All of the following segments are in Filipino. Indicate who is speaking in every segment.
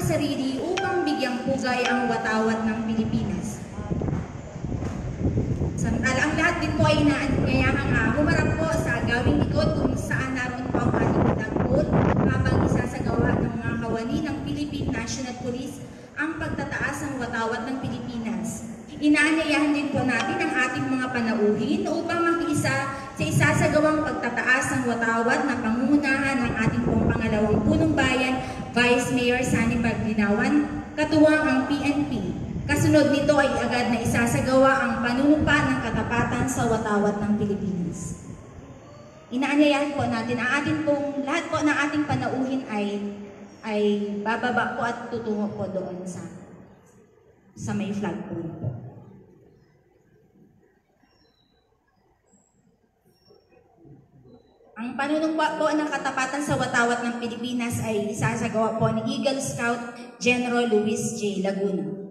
Speaker 1: sarili upang bigyang pugay ang watawat ng Pilipinas. Samantala, ang lahat din po ay inaanyayahang humarap po sa gawing likod kung saan naroon po ang ating dangkot habang isasagawa ng mga kawani ng Philippine National Police ang pagtataas ng watawat ng Pilipinas. Inaanyayahan din po natin ang ating mga panauhin upang makiisa sa isasagawang pagtataas ng watawat na pangunahan ng ating pong pangalawang punong bayan, Vice Mayor Sani Paglinawan, katuwang ang PNP. Kasunod nito ay agad na isasagawa ang panunumpa ng katapatan sa watawat ng Pilipinas. Inaanyayahan po natin ang ating pong, lahat po ng ating panauhin ay bababa po at tutungo po doon sa may flag po. Ang panunumpa po ng katapatan sa watawat ng Pilipinas ay isasagawa po ni Eagle Scout General Luis J. Laguna.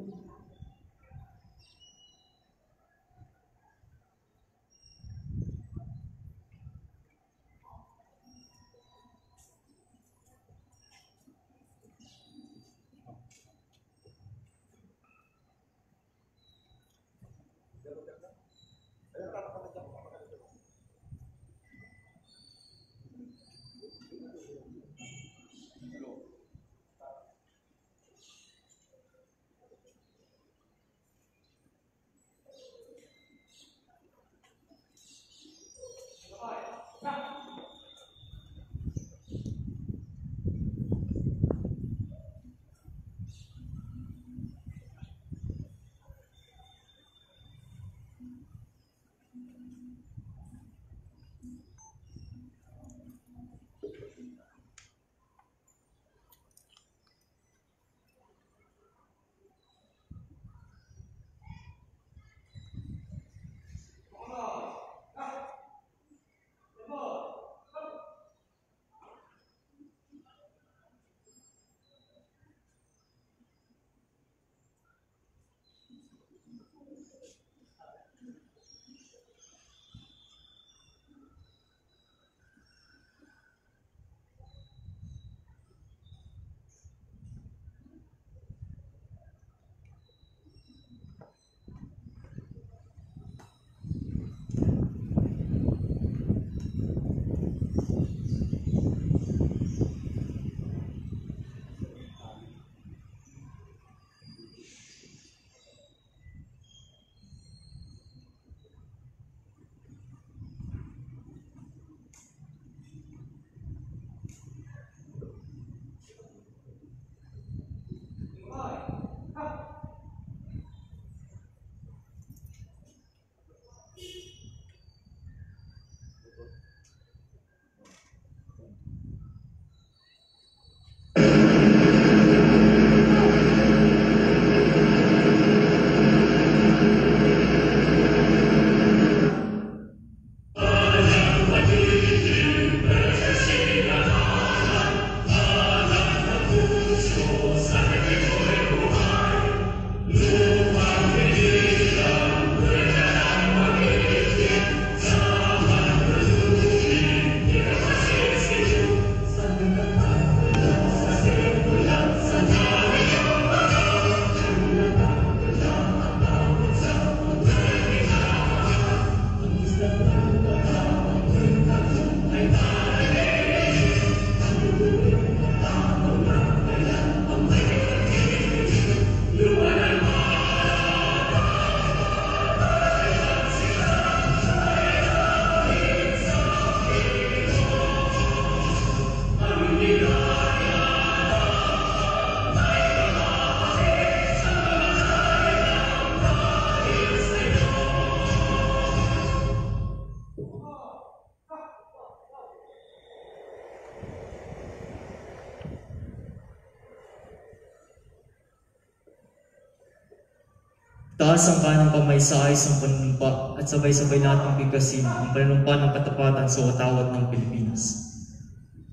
Speaker 2: Taas ang kanang kamay sa ayos ng panunumpa at sabay-sabay nating bigkasin ang panunumpa ng katapatan sa watawat ng Pilipinas.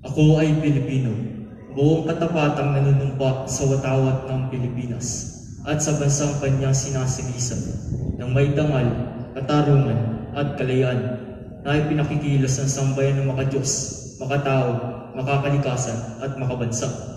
Speaker 2: Ako ay Pilipino, buong katapatang nanunumpa sa watawat ng Pilipinas at sa bansang kanyang sinasilisan ng may dangal, katarungan at kalayaan na ipinakikilos ng sambayan ng makadiyos, makatao, makakalikasan at makabansa.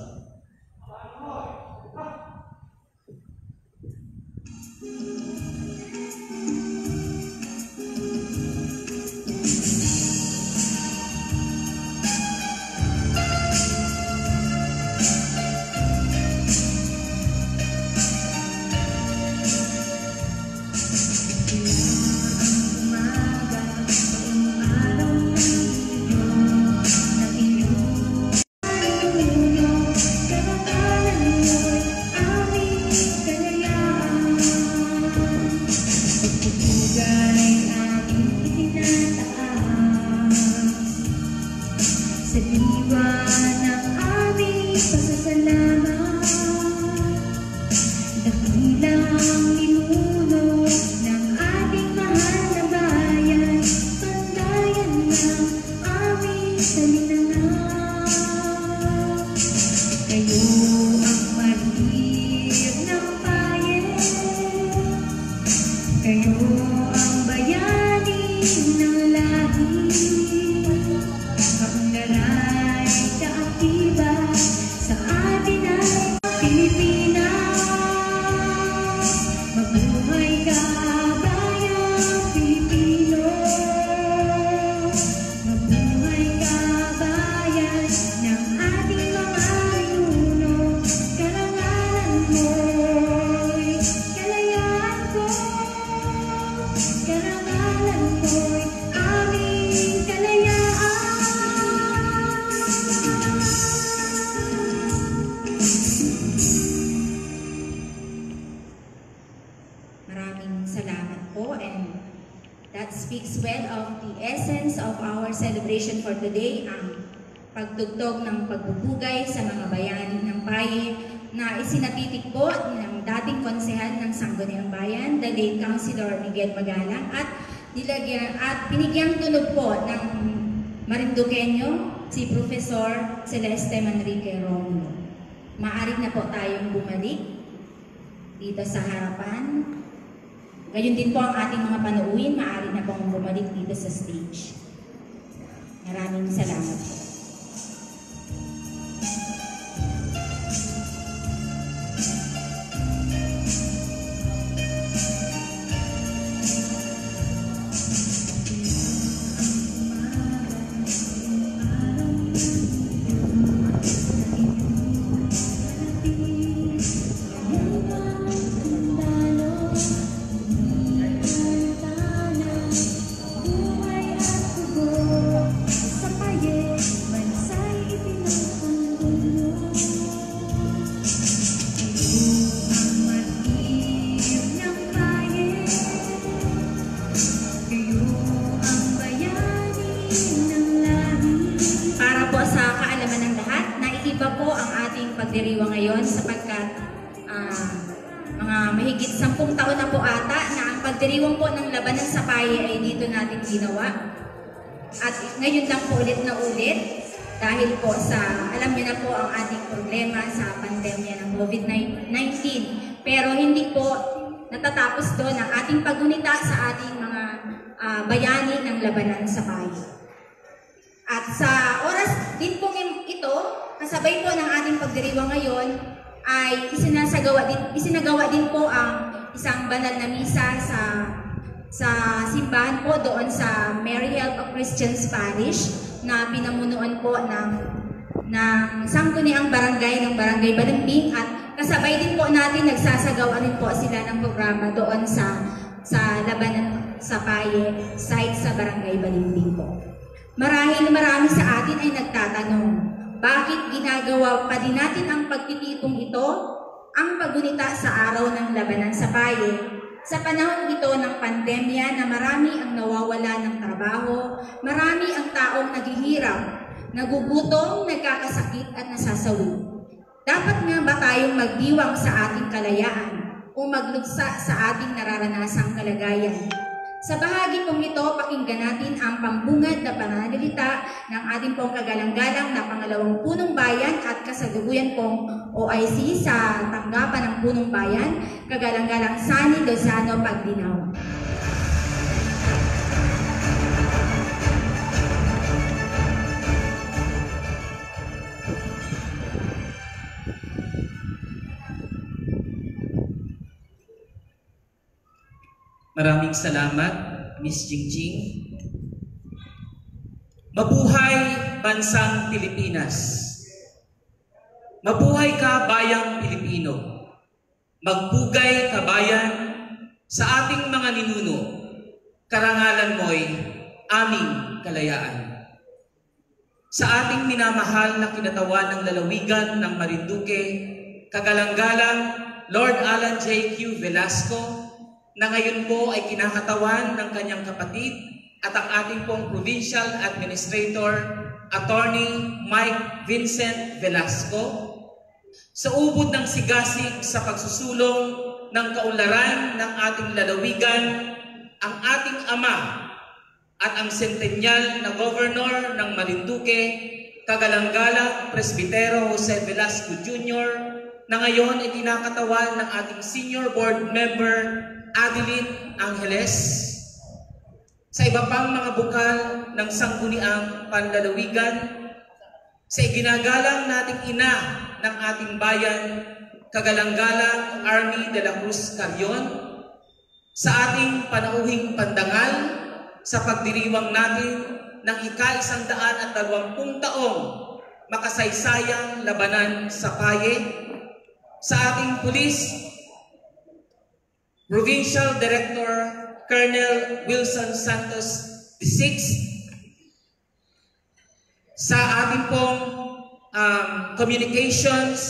Speaker 1: Sa diwa ng aming pasasalamat, dakilang ninuno ng ating mahal na bayan, pandayan ng aming talinangan. Kayo ang martir ng bayan, kayo ang bayani ng lahi. Kaunlaray kaakibat sa atin ay Pilipinas. Mabuhay ka, bayang Pilipino. Mabuhay ka, bayan ng ating mga ninuno. Karangalan mo'y kalayaan ko. Karangalan mo'y aming kalayaan. Maraming salamat po, and that speaks well of the essence of our celebration for today, ang pagtugtog ng pagbubugay sa mga bayani ng Paye na isinatitik po ng dating konsehal ng Sangguniang Bayan, the late Councilor Miguel Magalang, at binigyang tunog po ng Marinduqueño, si Professor Celeste Manrique Romulo. Maaari na po tayong bumalik dito sa harapan. Gayon din po ang ating mga panuuin, maaari na pong bumalik dito sa stage. Maraming salamat po. Pagdiriwang ngayon sapagkat mga mahigit 10 taon na po ata na ang pagdiriwang po ng labanan sa Paye ay dito natin ginawa. At ngayon lang po ulit na ulit dahil po sa, alam niyo na po ang ating problema sa pandemya ng COVID-19. Pero hindi po natatapos doon ang ating paggunita sa ating mga bayani ng labanan sa Paye. At sa oras din po ito, kasabay po ng ating pagdiriwang ngayon, ay isinagawa din po ang isang banal na misa sa simbahan po doon sa Mary Help of Christians Parish na pinamunuan po ng Sangguniang Barangay ng Barangay Balimbing, at kasabay din po natin nagsasagawa rin po sila ng programa doon sa labanan sa Paye site sa Barangay Balimbing po. Marami sa atin ay nagtatanong, bakit ginagawa pa din natin ang pagtitipong ito, ang paggunita sa araw ng labanan sa Paye, sa panahon ito ng pandemya na marami ang nawawala ng trabaho, marami ang taong naghihirap, nagugutom, nagkakasakit at nasasawi. Dapat nga ba tayong magdiwang sa ating kalayaan o maglugsa sa ating nararanasang kalagayan? Sa bahagi pong ito, pakinggan natin ang pambungad na pananalita ng ating pong kagalang-galang na pangalawang punong bayan at kasalukuyan pong OIC sa tanggapan ng punong bayan, kagalang-galang Sunny Lozano Pagdinaw.
Speaker 3: Maraming salamat, Miss Jingjing. Mabuhay bansang Pilipinas. Mabuhay ka bayang Pilipino. Magpugay ka bayan sa ating mga ninuno. Karangalan mo'y aming kalayaan. Sa ating minamahal na kinatawan ng lalawigan ng Marinduque, kagalang-galang Lord Alan J. Q. Velasco, na ngayon po ay kinakatawan ng kanyang kapatid at ang ating pong Provincial Administrator, Attorney Mike Vincent Velasco, sa ubod ng sigasig sa pagsusulong ng kaunlaran ng ating lalawigan, ang ating ama at ang sentenyal na Governor ng Marinduque, kagalang-galang Presbitero Jose Velasco Jr., na ngayon ay kinakatawan ng ating Senior Board Member Adeline Angeles, sa iba pang mga bukal ng sangguniang panlalawigan, sa iginagalang nating ina ng ating bayan, kagalang-galang Army de la Cruz Carrion, sa ating panauhing pandangal sa pagdiriwang natin ng ika-120 taong makasaysayang labanan sa paye, sa ating Police Provincial Director Colonel Wilson Santos VI, sa ating pong Communications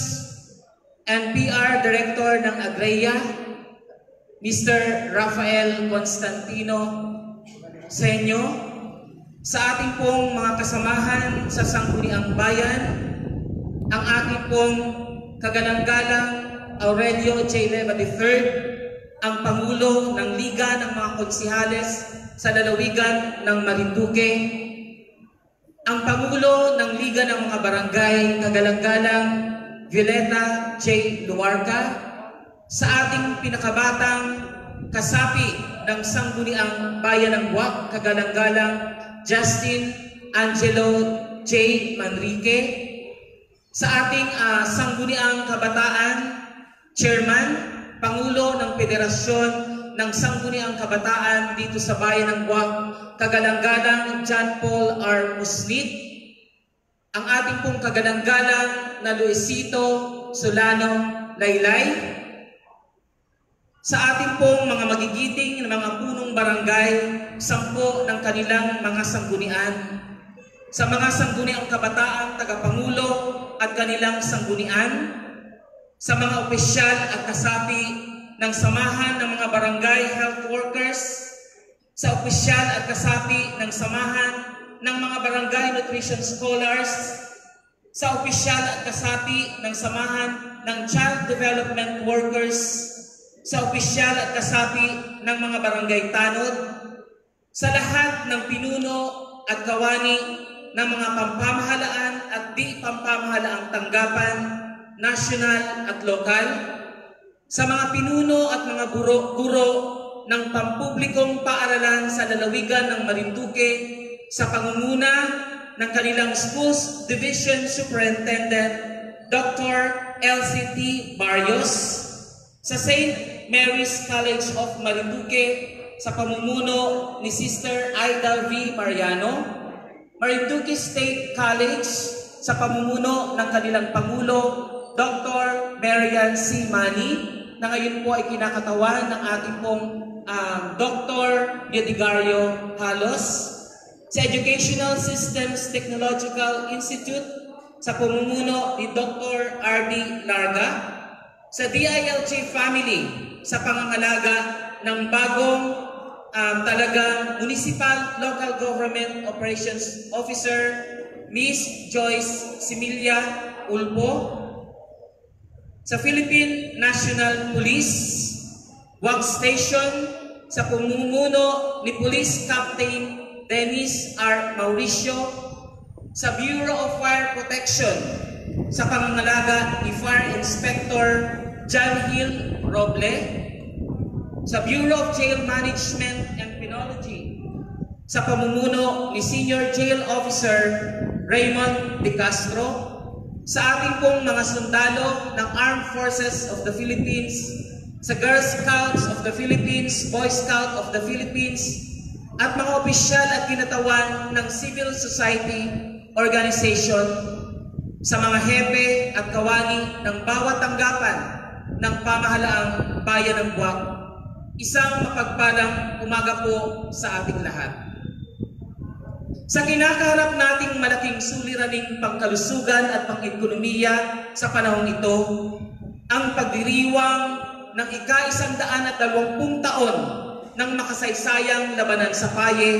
Speaker 3: and PR Director ng Agreya, Mr. Rafael Constantino Senyo, sa ating pong mga kasamahan sa Sangguniang Bayan, ang ating pong kagalang-galang Aurelio J. Leva III, ang Pangulo ng Liga ng mga Konsihales sa lalawigan ng Marinduque, ang Pangulo ng Liga ng mga Barangay, kagalang-galang Violeta J. Luarca, sa ating pinakabatang kasapi ng Sangguniang Bayan ng Buwak, kagalang-galang Justin Angelo J. Manrique, sa ating Sangguniang Kabataan Chairman, Pangulo ng Federasyon ng Sangguniang Kabataan dito sa Bayan ng Buwak, kagalang-galang John Paul R. Muslit, ang ating pong kagalang-galang na Luisito Solano Laylay, sa ating pong mga magigiting na mga punong barangay, 10 ng kanilang mga sanggunian, sa mga sangguniang kabataang tagapangulo at kanilang sanggunian, sa mga opisyal at kasapi ng Samahan ng mga Barangay Health Workers, sa opisyal at kasapi ng Samahan ng mga Barangay Nutrition Scholars, sa opisyal at kasapi ng Samahan ng Child Development Workers, sa opisyal at kasapi ng mga Barangay Tanod, sa lahat ng pinuno at kawani ng mga pampamahalaan at di pampamahalaang tanggapan, national at lokal, sa mga pinuno at mga guro ng pampublikong paaralan sa lalawigan ng Marinduque, sa pangunguna ng kanilang Schools Division Superintendent Dr. LCT Barrios, sa St. Mary's College of Marinduque, sa pamumuno ni Sister Aida V. Mariano, Marinduque State College, sa pamumuno ng kanilang Pangulo Dr. Marian C. Mani, na ngayon po ay kinakatawan ng ating pong Dr. Diodigario Halos, sa Educational Systems Technological Institute, sa pamumuno ni Dr. R.D. Larga, sa DILG Family, sa pangangalaga ng bagong talagang Municipal Local Government Operations Officer, Miss Joyce Similia Ulpo, sa Philippine National Police Workstation, sa pamumuno ni Police Captain Dennis R. Mauricio, sa Bureau of Fire Protection, sa pangangalaga ni Fire Inspector John Hill Roble, sa Bureau of Jail Management and Penology, sa pamumuno ni Senior Jail Officer Raymond De Castro, sa ating pong mga sundalo ng Armed Forces of the Philippines, sa Girl Scouts of the Philippines, Boy Scout of the Philippines, at mga opisyal at kinatawan ng civil society organization, sa mga hepe at kawani ng bawat tanggapan ng pamahalaang bayan ng Buwak. Isang mapagpalang umaga po sa ating lahat. Sa kinakaharap nating malaking suliraning pangkalusugan at pang-ekonomiya sa panahong ito, ang pagdiriwang ng ika-120 taon ng makasaysayang labanan sa paye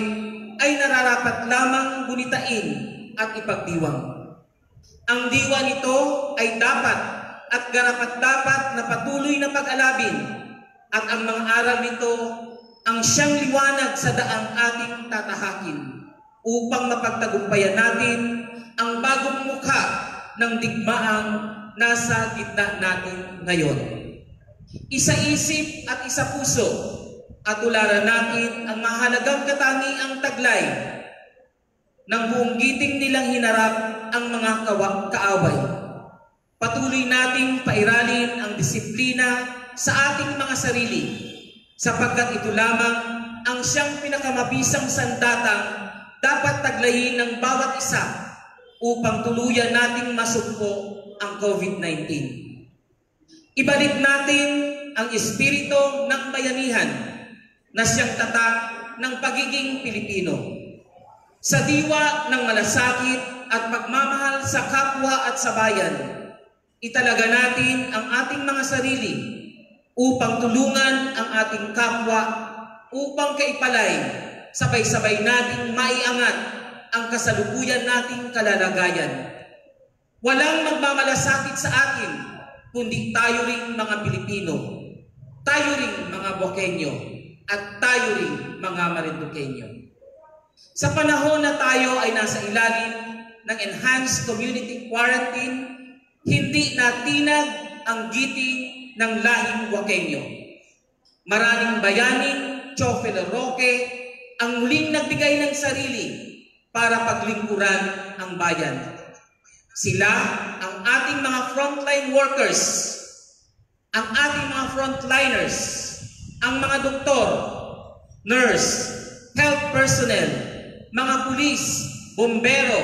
Speaker 3: ay nararapat lamang gunitain at ipagdiwang. Ang diwa nito ay dapat at garapat-dapat na patuloy na pag-alabin, at ang mga aral nito ang siyang liwanag sa daang ating tatahakin upang mapagtagumpayan natin ang bagong mukha ng digmaang nasa gitna natin ngayon. Isa-isip at isa-puso at tularan natin ang mahalagang katangiang taglay ng buong giting nilang hinarap ang mga kaaway. Patuloy nating pairalin ang disiplina sa ating mga sarili, sapagkat ito lamang ang siyang pinakamabisang sandatang dapat taglayin ng bawat isa upang tuluyan nating masugpo ang COVID-19. Ibalik natin ang espiritu ng bayanihan na siyang tatak ng pagiging Pilipino. Sa diwa ng malasakit at pagmamahal sa kapwa at sa bayan, italaga natin ang ating mga sarili upang tulungan ang ating kapwa upang kaipalay, sabay-sabay nating maiangat ang kasalukuyan nating kalalagayan. Walang magmamalasakit sa atin, kundi tayo ring mga Pilipino, tayo ring mga Buwakenyo, at tayo ring mga Marinduqueño. Sa panahon na tayo ay nasa ilalim ng enhanced community quarantine, hindi natinag ang giting ng lahing Buwakenyo. Maraming bayaning Chofel Roque ang muling nagbigay ng sarili para paglingkuran ang bayan. Sila ang ating mga frontline workers, ang ating mga frontliners, ang mga doktor, nurse, health personnel, mga pulis, bombero,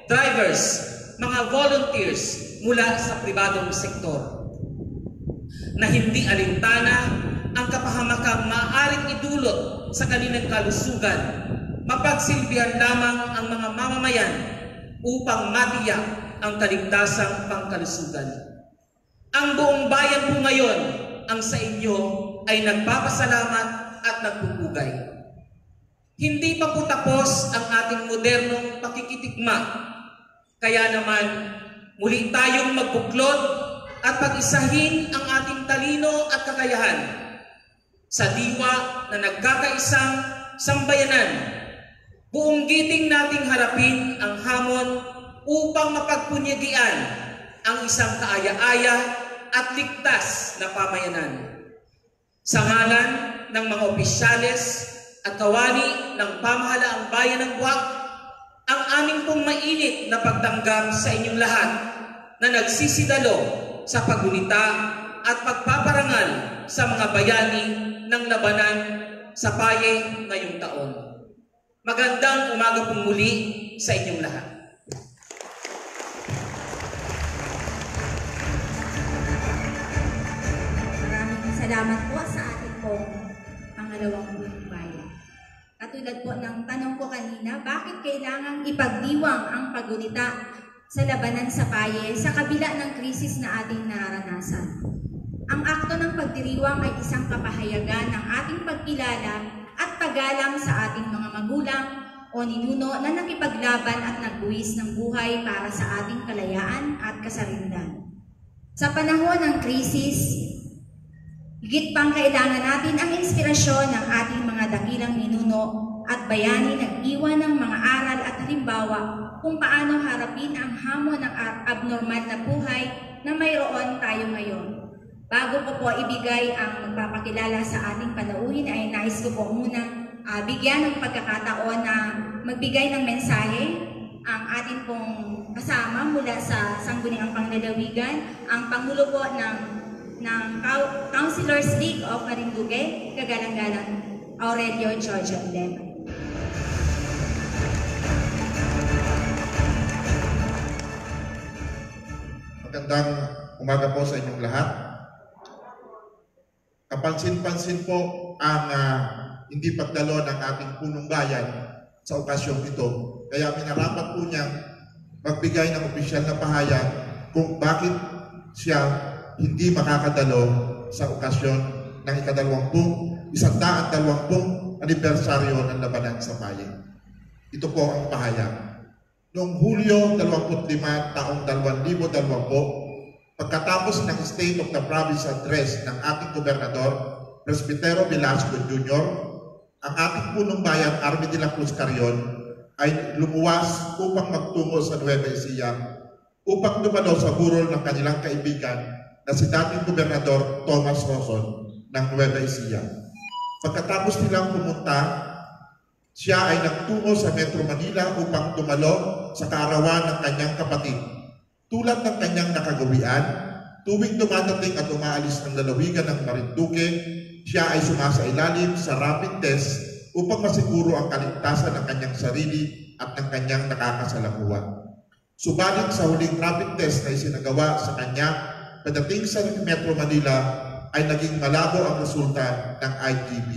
Speaker 3: drivers, mga volunteers mula sa pribadong sektor, na hindi alintana ang kapahamakang maaaring idulot sa kanilang kalusugan, mapagsilbihan lamang ang mga mamamayan upang matiyak ang kaligtasang pangkalusugan. Ang buong bayan po ngayon ang sa inyo ay nagpapasalamat at nagpupugay. Hindi pa po tapos ang ating modernong pakikitikma. Kaya naman, muli tayong magbuklod at pag-isahin ang ating talino at kakayahan sa diwa na nagkakaisang sambayanan. Buong giting nating harapin ang hamon upang mapagpunyagian ang isang kaaya-aya at ligtas na pamayanan. Sa ngalan ng mga opisyales at kawani ng pamahalaang bayan ng Buwak, ang aming pong mainit na pagtanggap sa inyong lahat na nagsisidalo sa paggunita at pagpaparangal sa mga bayani ng labanan sa paye ngayong taon. Magandang umaga pong muli sa inyong lahat.
Speaker 1: Maraming salamat po sa ating pong pangalawang bayan. Katulad po ng tanong ko kanina, bakit kailangang ipagdiwang ang paggunita sa labanan sa paye sa kabila ng krisis na ating nararanasan? Ang akto ng pagdiriwang ay isang kapahayagan ng ating pagkilala at paggalang sa ating mga magulang o ninuno na nakipaglaban at nagbuwis ng buhay para sa ating kalayaan at kasarinlan. Sa panahon ng krisis, higit pang kailangan natin ang inspirasyon ng ating mga dakilang ninuno at bayani nag-iwan ng mga aral at halimbawa kung paano harapin ang hamon ng abnormal na buhay na mayroon tayo ngayon. Bago ko po ibigay ang magpapakilala sa ating panauhin ay nais ko po muna bigyan ng pagkakataon na magbigay ng mensahe ang ating pong kasama mula sa Sangguniang Panglalawigan, ang Pangulo po ng ng Councilors League of Marinduque, kagalang-galang Aurelio Jojo Lema.
Speaker 4: Magandang umaga po sa inyong lahat. Kapansin-pansin po ang hindi pagdalo ng ating punong bayan sa okasyong ito. Kaya minarapat po niyang magbigay ng opisyal na pahayag kung bakit siya hindi makakadalo sa okasyon ng 120 anibersaryo ng labanan sa Bayan. Ito po ang pahayag. Noong Hulyo 25 taong 2020, pagkatapos ng State of the Province Address ng ating Gobernador, Presbitero Velasco Jr., ang ating punong bayan, Army de la Cruz Carrion, ay lumuwas upang magtungo sa Nueva Ecija upang dumalo sa burol ng kanilang kaibigan na si dating Gobernador Thomas Roson ng Nueva Ecija. Pagkatapos nilang pumunta, siya ay nagtungo sa Metro Manila upang dumalo sa kaarawan ng kanyang kapatid. Tulad ng kanyang nakagawian, tuwing dumadating at umaalis ng lalawigan ng Marinduque, siya ay sumasailalim sa rapid test upang masiguro ang kaligtasan ng kanyang sarili at ng kanyang nakakasalamuha. Subalit sa huling rapid test na isinagawa sa kanya, pagdating sa Metro Manila ay naging malabo ang resulta ng IgB.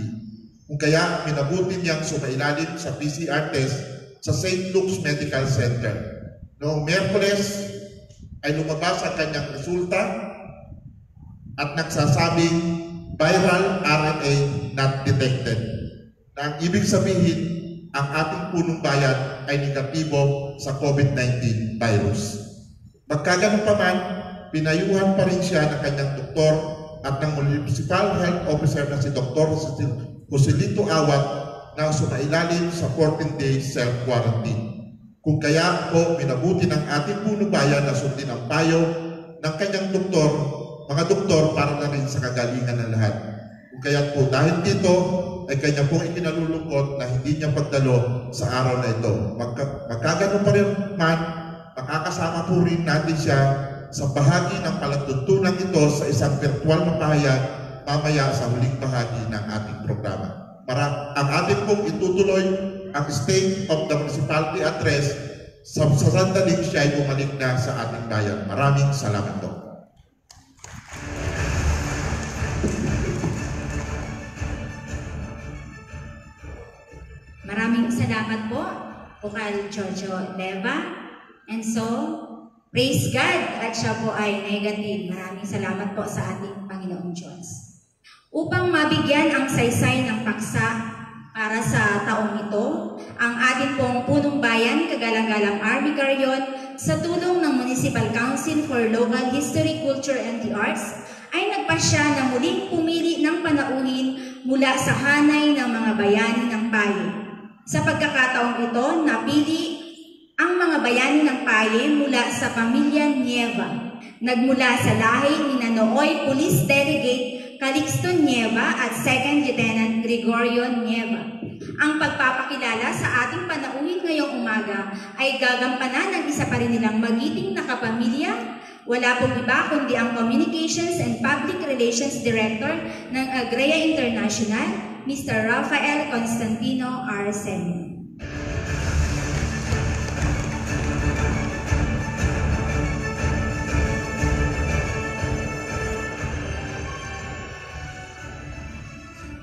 Speaker 4: Kung kaya minabuti niyang sumailalim sa PCR test sa St. Luke's Medical Center. Noong Miyerkules ay lumabas ang kanyang resulta at nagsasabing viral RNA not detected. Na ang ibig sabihin, ang ating punong bayan ay negatibo sa COVID-19 virus. Magkaganon pa man, pinayuhan pa rin siya ng kanyang doktor at ng Municipal Health Officer na si Dr. Joselito Awat na sumailalim sa 14-day self-quarantine. Kung kaya po minabuti ng ating punong bayan na sundin ang payo ng kanyang doktor, mga doktor para na rin sa kagalingan ng lahat. Kung kaya po dahil dito ay kanya pong ikinalulungkot na hindi niya pagdalo sa araw na ito. Magkaganon pa rin man, makakasama po rin natin siya sa bahagi ng palatuntunan ito sa isang virtual na pahayag mamaya sa huling bahagi ng ating programa. Ang ating pong itutuloy ang State of the Municipality Address sa sandaling siya ay bumalik na sa ating bayan. Maraming salamat po.
Speaker 1: Maraming salamat po, Bukal Jojo Leva. And so, praise God at siya po ay negative. Maraming salamat po sa ating Panginoong Diyos. Upang mabigyan ang saysay ng paksa para sa taong ito, ang ating pong punong bayan, kagalang-galang Army Carrion, sa tulong ng Municipal Council for Local History, Culture and the Arts, ay nagpasya na muling pumili ng panauhin mula sa hanay ng mga bayani ng Paye. Sa pagkakataong ito, napili ang mga bayani ng Paye mula sa pamilya Nieva, nagmula sa lahi ni Nanooy Police Delegate Calixto Nieva at 2nd Lieutenant Gregorio Nieva. Ang pagpapakilala sa ating panauhin ngayong umaga ay gagampanan ng isa pa rin nilang magiting na kapamilya. Wala pong iba kundi ang Communications and Public Relations Director ng Agrea International, Mr. Rafael Constantino Arsenio.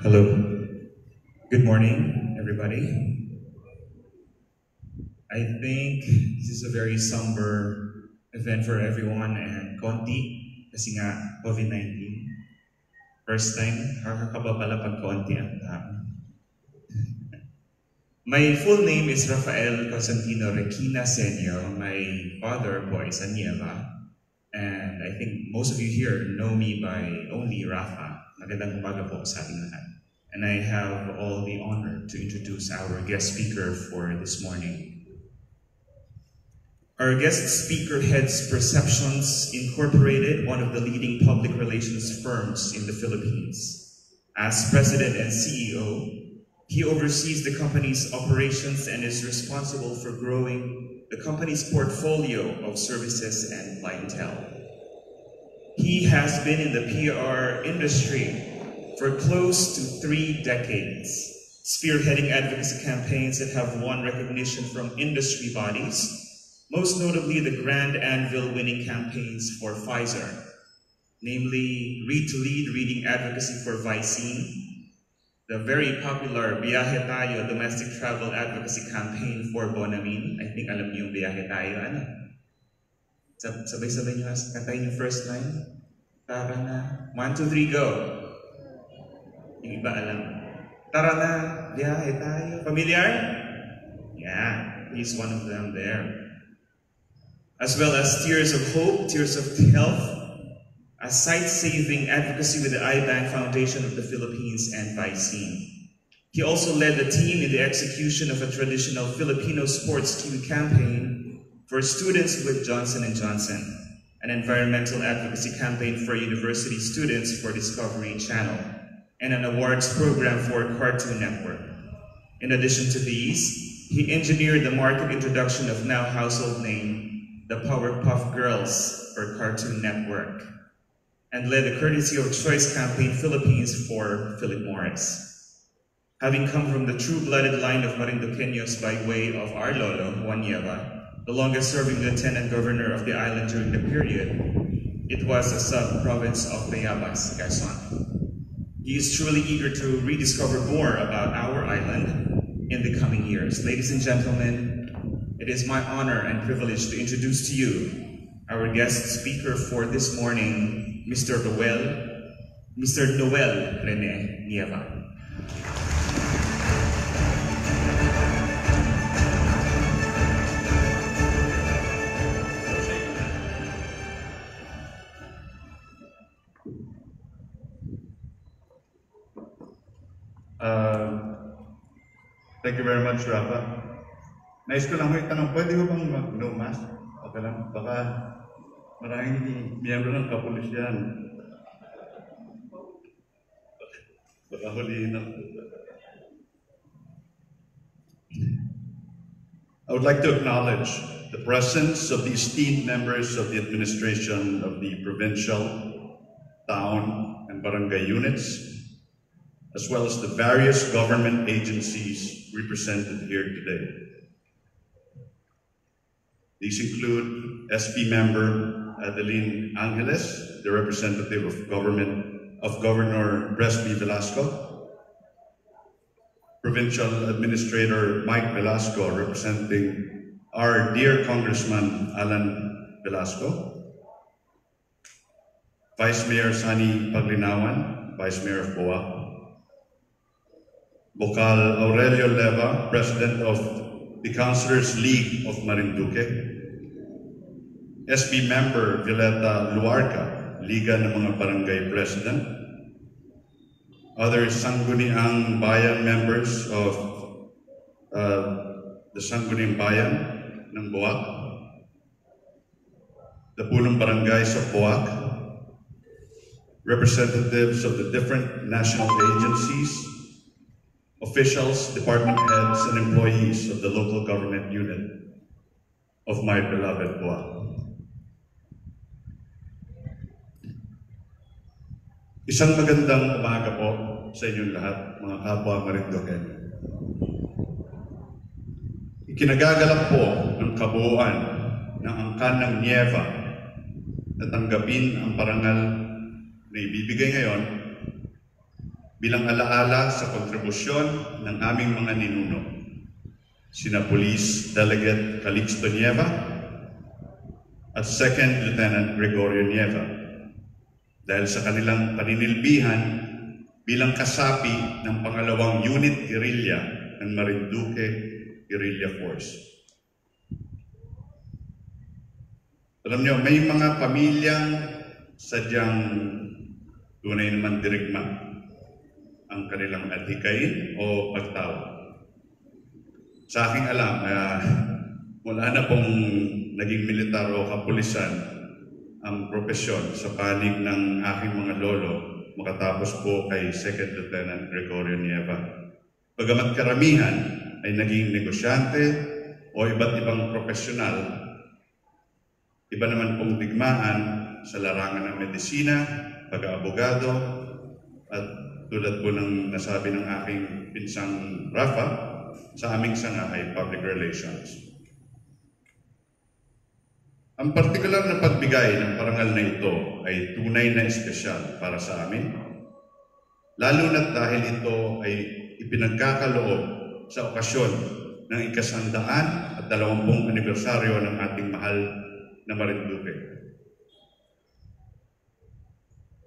Speaker 5: Hello. Good morning, everybody. I think this is a very somber event for everyone and konti kasi nga COVID-19. First time, nakakakaba pala pag konti ang tao. My full name is Rafael Constantino Requina Senio. My father po is Nieva. And I think most of you here know me by only Rafa. Magandang umaga po sa ating lahat. And I have all the honor to introduce our guest speaker for this morning. Our guest speaker heads Perceptions Incorporated, one of the leading public relations firms in the Philippines. As president and CEO, he oversees the company's operations and is responsible for growing the company's portfolio of services and clientele. He has been in the PR industry for close to 3 decades, spearheading advocacy campaigns that have won recognition from industry bodies, most notably the Grand Anvil winning campaigns for Pfizer, namely Read to Lead Reading Advocacy for Vicene, the very popular Biyahe Tayo domestic travel advocacy campaign for Bonamin. I think alam niyo yung Biyahe Tayo, ano? Sabay-sabay niyo kantayin yung first line. Tara na. 1, 2, 3, go. Yung iba alam. Tara na, biyahe tayo. Familiar? Yeah, he's one of them there. As well as Tears of Hope, Tears of Health, a sight-saving advocacy with the I-Bank Foundation of the Philippines and Vicene. He also led the team in the execution of a traditional Filipino sports team campaign for students with Johnson & Johnson, an environmental advocacy campaign for university students for Discovery Channel, and an awards program for Cartoon Network. In addition to these, he engineered the market introduction of now household name, the Powerpuff Girls for Cartoon Network, and led the Courtesy of Choice campaign Philippines for Philip Morris. Having come from the true-blooded line of Marinduqueños by way of our Lolo, Juan Nieva, the longest-serving lieutenant governor of the island during the period, it was a sub-province of Bayabas, Quezon. He is truly eager to rediscover more about our island in the coming years. Ladies and gentlemen, it is my honor and privilege to introduce to you our guest speaker for this morning, Mr. Noel Rene Nieva.
Speaker 6: Thank you very much, Rafa. Nais ko lang may tanong, pwede ko bang mag-no mask? Okay lang, baka maraming miyembro ng kapulisyan. Baka huliin ako. I would like to acknowledge the presence of the esteemed members of the administration of the provincial, town, and barangay units, as well as the various government agencies represented here today. These include SB member Adeline Angeles, the representative of Governor Bresby Velasco, Provincial Administrator Mike Velasco, representing our dear Congressman Alan Velasco, Vice Mayor Sani Paglinawan, Vice Mayor of Boa, Bocal Aurelio Leva, President of the Councilors League of Marinduque, SB member Violeta Luarca, Liga ng mga Barangay President, other Sangguniang Bayan members of the Sangguniang Bayan ng Boac, the Punong Barangays of Boac, representatives of the different national agencies, officials, department heads, and employees of the local government unit of my beloved Boac. Isang magandang umaga po sa inyong lahat, mga kapwa Marinduqueño. Ikinagagalak po ng kabuuan ng Angkan ng Nieva na tanggapin ang parangal na ibibigay ngayon bilang alaala sa kontribusyon ng aming mga ninuno, sina Police Delegate Calixto Nieva at Second Lieutenant Gregorio Nieva, dahil sa kanilang paninilbihan bilang kasapi ng pangalawang unit guerrilla ng Marinduque Guerrilla Force. Alam niyo, may mga pamilyang sadyang tunay naman dirigma ang kanilang atikain o pagtawag. Sa aking alam, wala na pong naging militar o kapulisan ang propesyon sa panig ng aking mga lolo makatapos po kay Second Lieutenant Gregorio Nieva. Bagamat karamihan ay naging negosyante o iba't ibang profesional, iba naman pong digmaan sa larangan ng medisina, pag-aabogado, at tulad po ng nasabi ng aking pinsang Rafa, sa aming sanga ay public relations. Ang partikular na pagbigay ng parangal na ito ay tunay na espesyal para sa amin, lalo na dahil ito ay ipinagkakaloob sa okasyon ng ikasandaan at 20 anibersaryo ng ating mahal na Marinduque.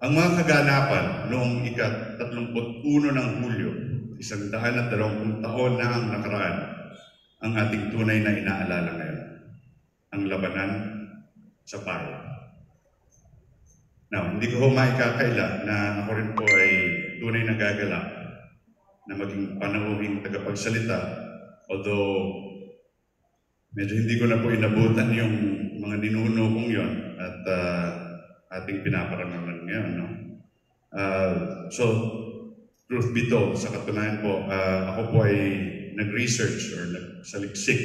Speaker 6: Ang mga kaganapan noong ika-31 ng Hulyo, 120 taon na ang nakaraan, ang ating tunay na inaalala ngayon, ang labanan sa Payo. Now, hindi ko maikakaila na ako rin po ay tunay na gagalak na maging panauhing tagapagsalita, although medyo hindi ko na po inabutan yung mga ninuno kong yon at ating pinaparangalan ngayon. No? So, truth be told, sa katunayan po, ako po ay nag-research or nagsaliksik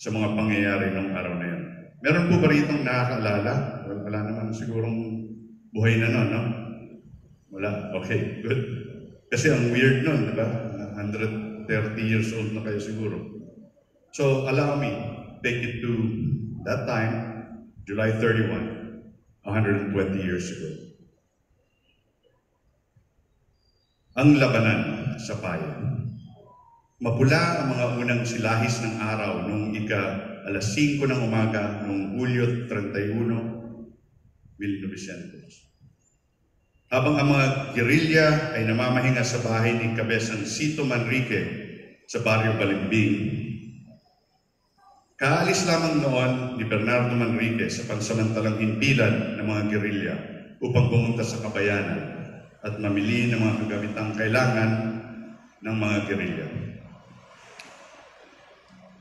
Speaker 6: sa mga pangyayari ng araw na yun. Meron po ba ritong nakakaalala? Wala naman sigurong buhay na nun, no? Wala? Okay, good. Kasi ang weird nun, di ba? 130 years old na kayo siguro. So, allow me, take it to that time, July 31, 120 years ago. Ang labanan sa Payo. Mapula ang mga unang silahis ng araw noong alas 5 ng umaga noong Hulyo 31, 1900. Habang ang mga gerilya ay namamahinga sa bahay ni Kabesan Sito Manrique sa Barrio Balimbing, kaalis lamang noon ni Bernardo Manrique sa pansamantalang himpilan ng mga gerilya upang pumunta sa kabayanan at mamili ng mga kagamitang kailangan ng mga gerilya.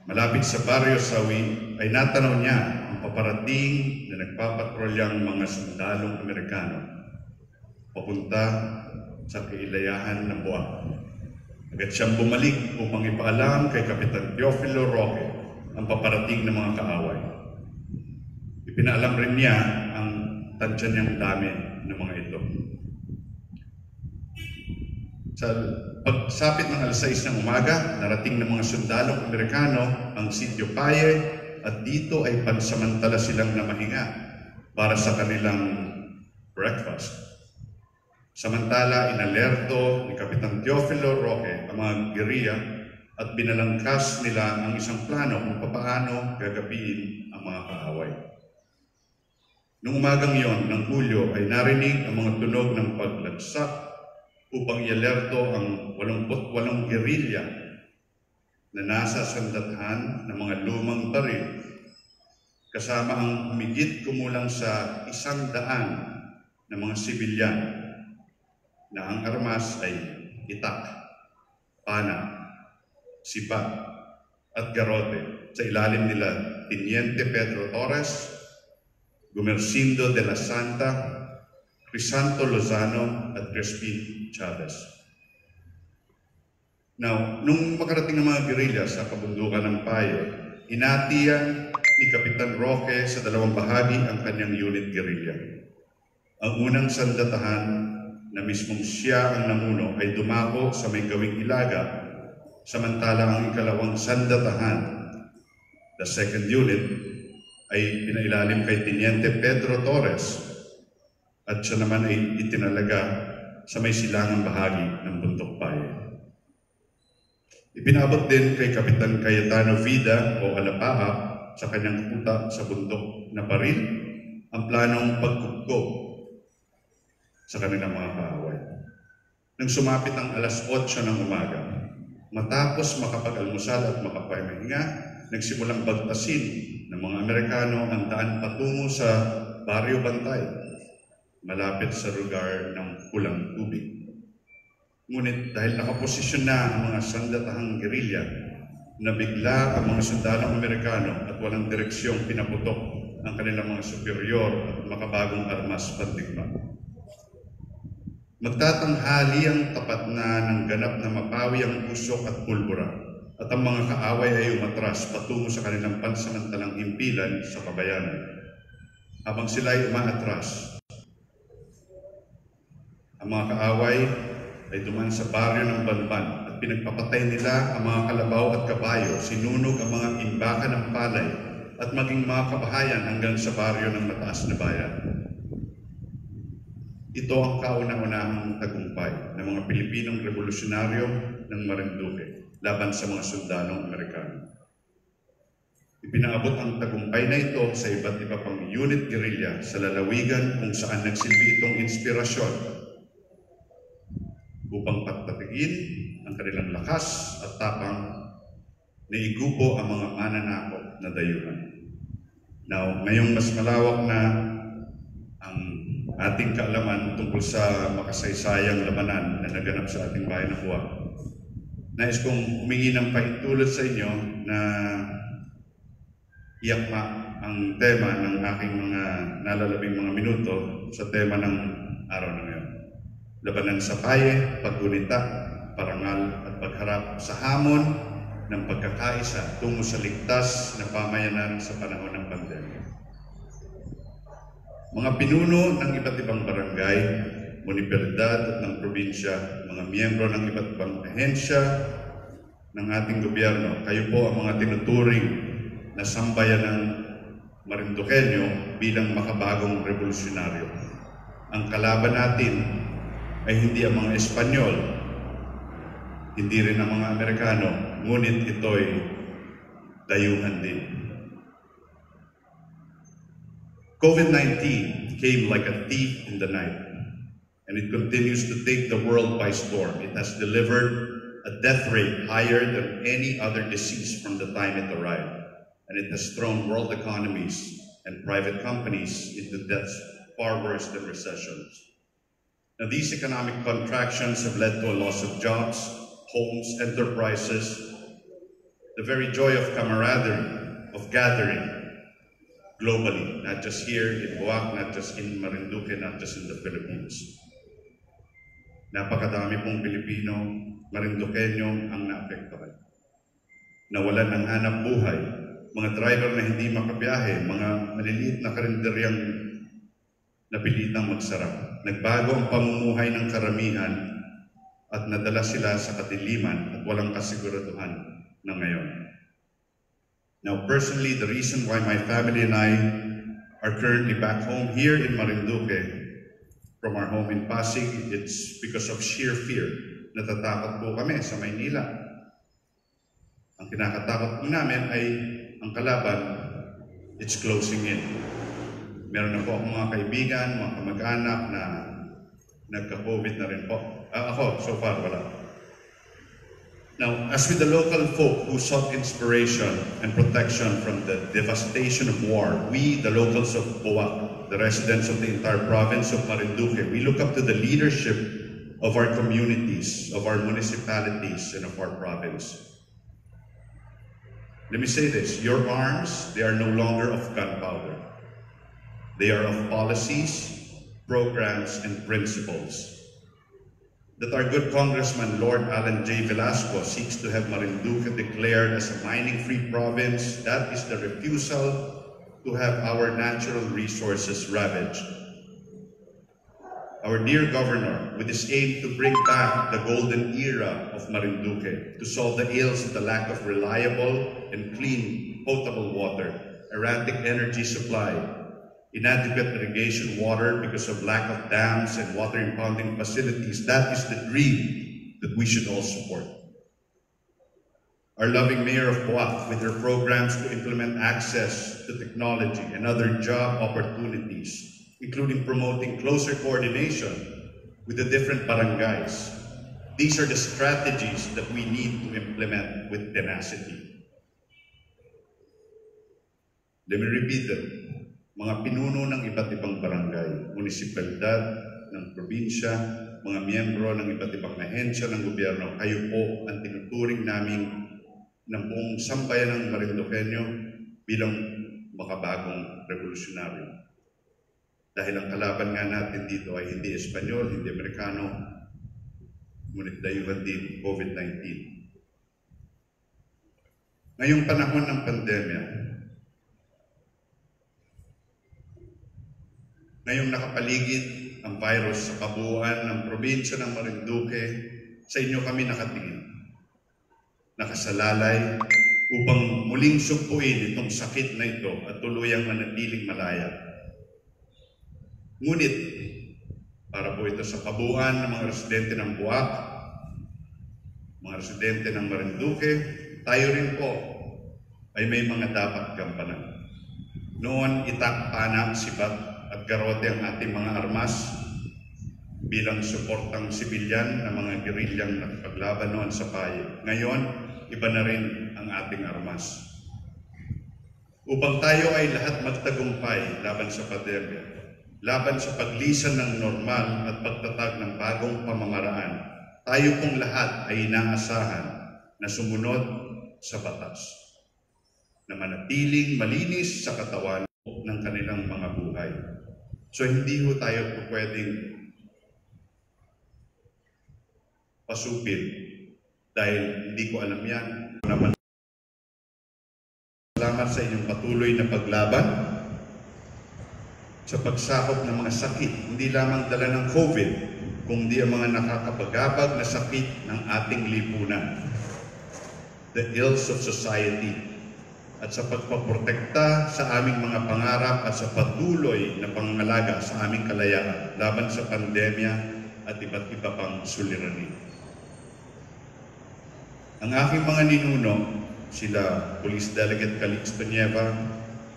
Speaker 6: Malapit sa Barrio Sawi ay natanaw niya ang paparating na nagpapatrolyang mga sundalong Amerikano papunta sa kailayahan ng buwan. Agad siyang bumalik upang ipaalam kay Kapitan Teofilo Roque ang paparating ng mga kaaway. Ipinaalam rin niya ang tansyaniyang dami ng mga ito. Sa pagsapit ng alas 6 ng umaga, narating ng mga sundalong Amerikano ang Sitio Paye at dito ay pansamantala silang namahinga para sa kanilang breakfast. Samantala, inalerto ni Kapitan Teofilo Roque ang mga gerilya at binalangkas nila ang isang plano kung paano gagapiin ang mga kaaway. Noong umagang iyon ng Hulyo ay narinig ang mga tunog ng paglagsak upang ialerto ang 88 gerilya na nasa sandatahan ng mga lumang baril, kasama ang humigit kumulang sa 100 na mga sibilyan na ang armas ay itak, pana, sipa at garote. Sa ilalim nila Teniente Pedro Torres, Gumersindo de la Santa, Crisanto Lozano at Crespin Chavez. Now, nung makarating ng mga gerilya sa kabundukan ng Payo, hinatian ni Kapitan Roque sa dalawang bahagi ang kanyang unit gerilya. Ang unang sandatahan na mismong siya ang namuno ay dumako sa may gawing Ilaga, samantala ang ikalawang sandatahan, the second unit, ay pinailalim kay Teniente Pedro Torres at siya naman ay itinalaga sa may silangang bahagi ng Bundok Payo. Ipinabot din kay Kapitan Cayetano Vida o Alapaha sa kanyang kuta sa bundok na baril ang planong pagkukko sa kanilang mga kaaway. Nang sumapit ang alas 8 ng umaga, matapos makapag-almusal at makapagpahinga, nagsimulang bagtasin ng mga Amerikano ang daan patungo sa Barrio Bantay, malapit sa lugar ng kulang tubig. Ngunit dahil nakaposisyon na ang mga sandatahang gerilya, nabigla ang mga sundalong Amerikano at walang direksyong pinaputok ang kanilang mga superior at makabagong armas pandigma. Magtatanghali ang tapat na ng ganap na mapawi ang usok at pulbura at ang mga kaaway ay umatras patungo sa kanilang pansamantalang himpilan sa kabayanan. habang sila'y umaatras. Ang mga kaaway ay dumaan sa baryo ng Banban at pinagpapatay nila ang mga kalabaw at kabayo, sinunog ang mga imbaka ng palay at maging mga kabahayan hanggang sa baryo ng mataas na bayan. Ito ang kauna-unahang tagumpay ng mga Pilipinong revolusyonaryo ng Marinduque laban sa mga sundalong Amerikano. Ipinaabot ang tagumpay na ito sa iba't iba pang unit guerrilla sa lalawigan kung saan nagsilbi itong inspirasyon upang pagtatigin ang kanilang lakas at tapang na igubo ang mga mananakop na dayuhan. Now, ngayong mas malawak na ang ating kaalaman tungkol sa makasaysayang labanan na naganap sa ating bayan ng Buwak, nais kong humingi ng paintulot sa inyo na iakma ang tema ng aking mga nalalabing mga minuto sa tema ng araw na ngayon. Labanan sa paye, paggunita, parangal at pagharap sa hamon ng pagkakaisa tungo sa ligtas na pamayanan sa panahon ng pandemya. Mga pinuno ng iba't ibang barangay, munipalidad at ng probinsya, mga miyembro ng iba't ibang ahensya ng ating gobyerno, kayo po ang mga tinuturing na sambayan ng Marinduqueño bilang makabagong revolusyonaryo. Ang kalaban natin ay hindi ang mga Espanyol, hindi rin ang mga Amerikano, ngunit ito'y dayuhan din. COVID-19 came like a thief in the night, and it continues to take the world by storm. It has delivered a death rate higher than any other disease from the time it arrived, and it has thrown world economies and private companies into debts far worse than recessions. Now, these economic contractions have led to a loss of jobs, homes, enterprises, the very joy of camaraderie, of gathering globally, not just here in Buwak, not just in Marinduque, not just in the Philippines. Napakadami pong Pilipino, Marinduqueño ang naapektuhan. Nawalan ng hanap buhay, mga driver na hindi makabiyahe, mga maliliit na karinderyang napilitang magsara. Nagbago ang pamumuhay ng karamihan at nadala sila sa kadiliman at walang kasiguraduhan na ngayon. Now, personally, the reason why my family and I are currently back home here in Marinduque from our home in Pasig, it's because of sheer fear. Natatakot po kami sa Maynila. Ang kinakatakot po namin ay ang kalaban, it's closing in. Meron na po akong mga kaibigan, mga kamag-anak na nagka-COVID na rin po. Ako, so far, wala. Now, as with the local folk who sought inspiration and protection from the devastation of war, we, the locals of Buwak, the residents of the entire province of Marinduque, we look up to the leadership of our communities, of our municipalities, and of our province. Let me say this, your arms, they are no longer of gunpowder. They are of policies, programs, and principles. That our good Congressman Lord Alan J. Velasco seeks to have Marinduque declared as a mining-free province, that is the refusal to have our natural resources ravaged. Our dear Governor, with his aim to bring back the golden era of Marinduque, to solve the ills of the lack of reliable and clean potable water, erratic energy supply, inadequate irrigation water because of lack of dams and water impounding facilities, that is the dream that we should all support. Our loving Mayor of Buwak, with her programs to implement access to technology and other job opportunities, including promoting closer coordination with the different barangays. These are the strategies that we need to implement with tenacity. Let me repeat it. Mga pinuno ng iba't ibang barangay, munisipalidad ng probinsya, mga miyembro ng iba't ibang ahensya ng gobyerno, kayo po ang tinuturing namin ng buong sambayan ng Marinduqueño bilang makabagong revolusyonaryo. Dahil ang kalaban nga natin dito ay hindi Espanyol, hindi Amerikano, ngunit dayuhan din COVID-19. Ngayong panahon ng pandemya, Ngayong nakapaligid ang virus sa kabuuan ng probinsya ng Marinduque, sa inyo kami nakatingin. Nakasalalay upang muling sugpuin itong sakit na ito at tuluyang manatiling malaya. Ngunit, para po ito sa kabuuan ng mga residente ng Buwak, mga residente ng Marinduque, tayo rin po ay may mga dapat gampanan. Noon, itakpana, sibat at garote ang ating mga armas bilang suportang sibilyan ng mga gerilyang nakipaglaban noon sa paye. Ngayon, iba na rin ang ating armas. Upang tayo ay lahat magtagumpay laban sa pandemya, laban sa paglisan ng normal at pagtatag ng bagong pamamaraan, tayo pong lahat ay inaasahan na sumunod sa batas, na manatiling malinis sa katawan ng kanilang mga buhay. So hindi ho tayo po pwedeng pasupil dahil hindi ko alam yan. Salamat sa inyong patuloy na paglaban sa pagsakop ng mga sakit, hindi lamang dala ng COVID, kundi ang mga nakakapagabag na sakit ng ating lipunan, the ills of society, at sa pagpaprotekta sa aming mga pangarap at sa patuloy na pangangalaga sa aming kalayaan laban sa pandemya at iba't iba pang suliranin. Ang aking mga ninuno, sila Police Delegate Calixto Nieva,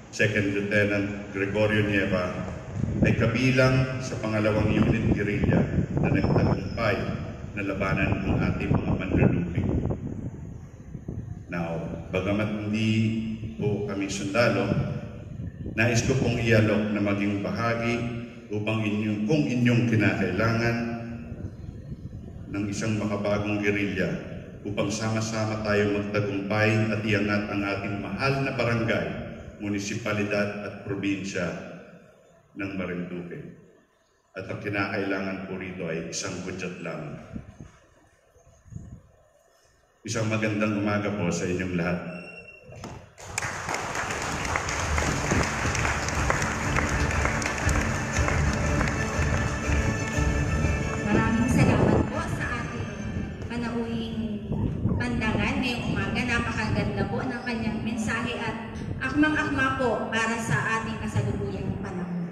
Speaker 6: Second Lieutenant Gregorio Nieva, ay kabilang sa pangalawang unit guerrilla na nagtagumpay na labanan ng ating mga manlulupig. Now, bagamat hindi po kami sundalo, nais ko pong ialok na maging bahagi upang kung inyong kinakailangan ng isang makabagong gerilya upang sama-sama tayo magtagumpay at iangat ang ating mahal na barangay, munisipalidad at probinsya ng Marinduque. At ang kinakailangan po rito ay isang budget lang. Isang magandang umaga po sa inyong lahat.
Speaker 1: Maraming salamat po sa ating panauhing pandangan ngayong umaga. Napakaganda po ng kanyang mensahe at akmang-akma po para sa ating kasalukuyang panahon.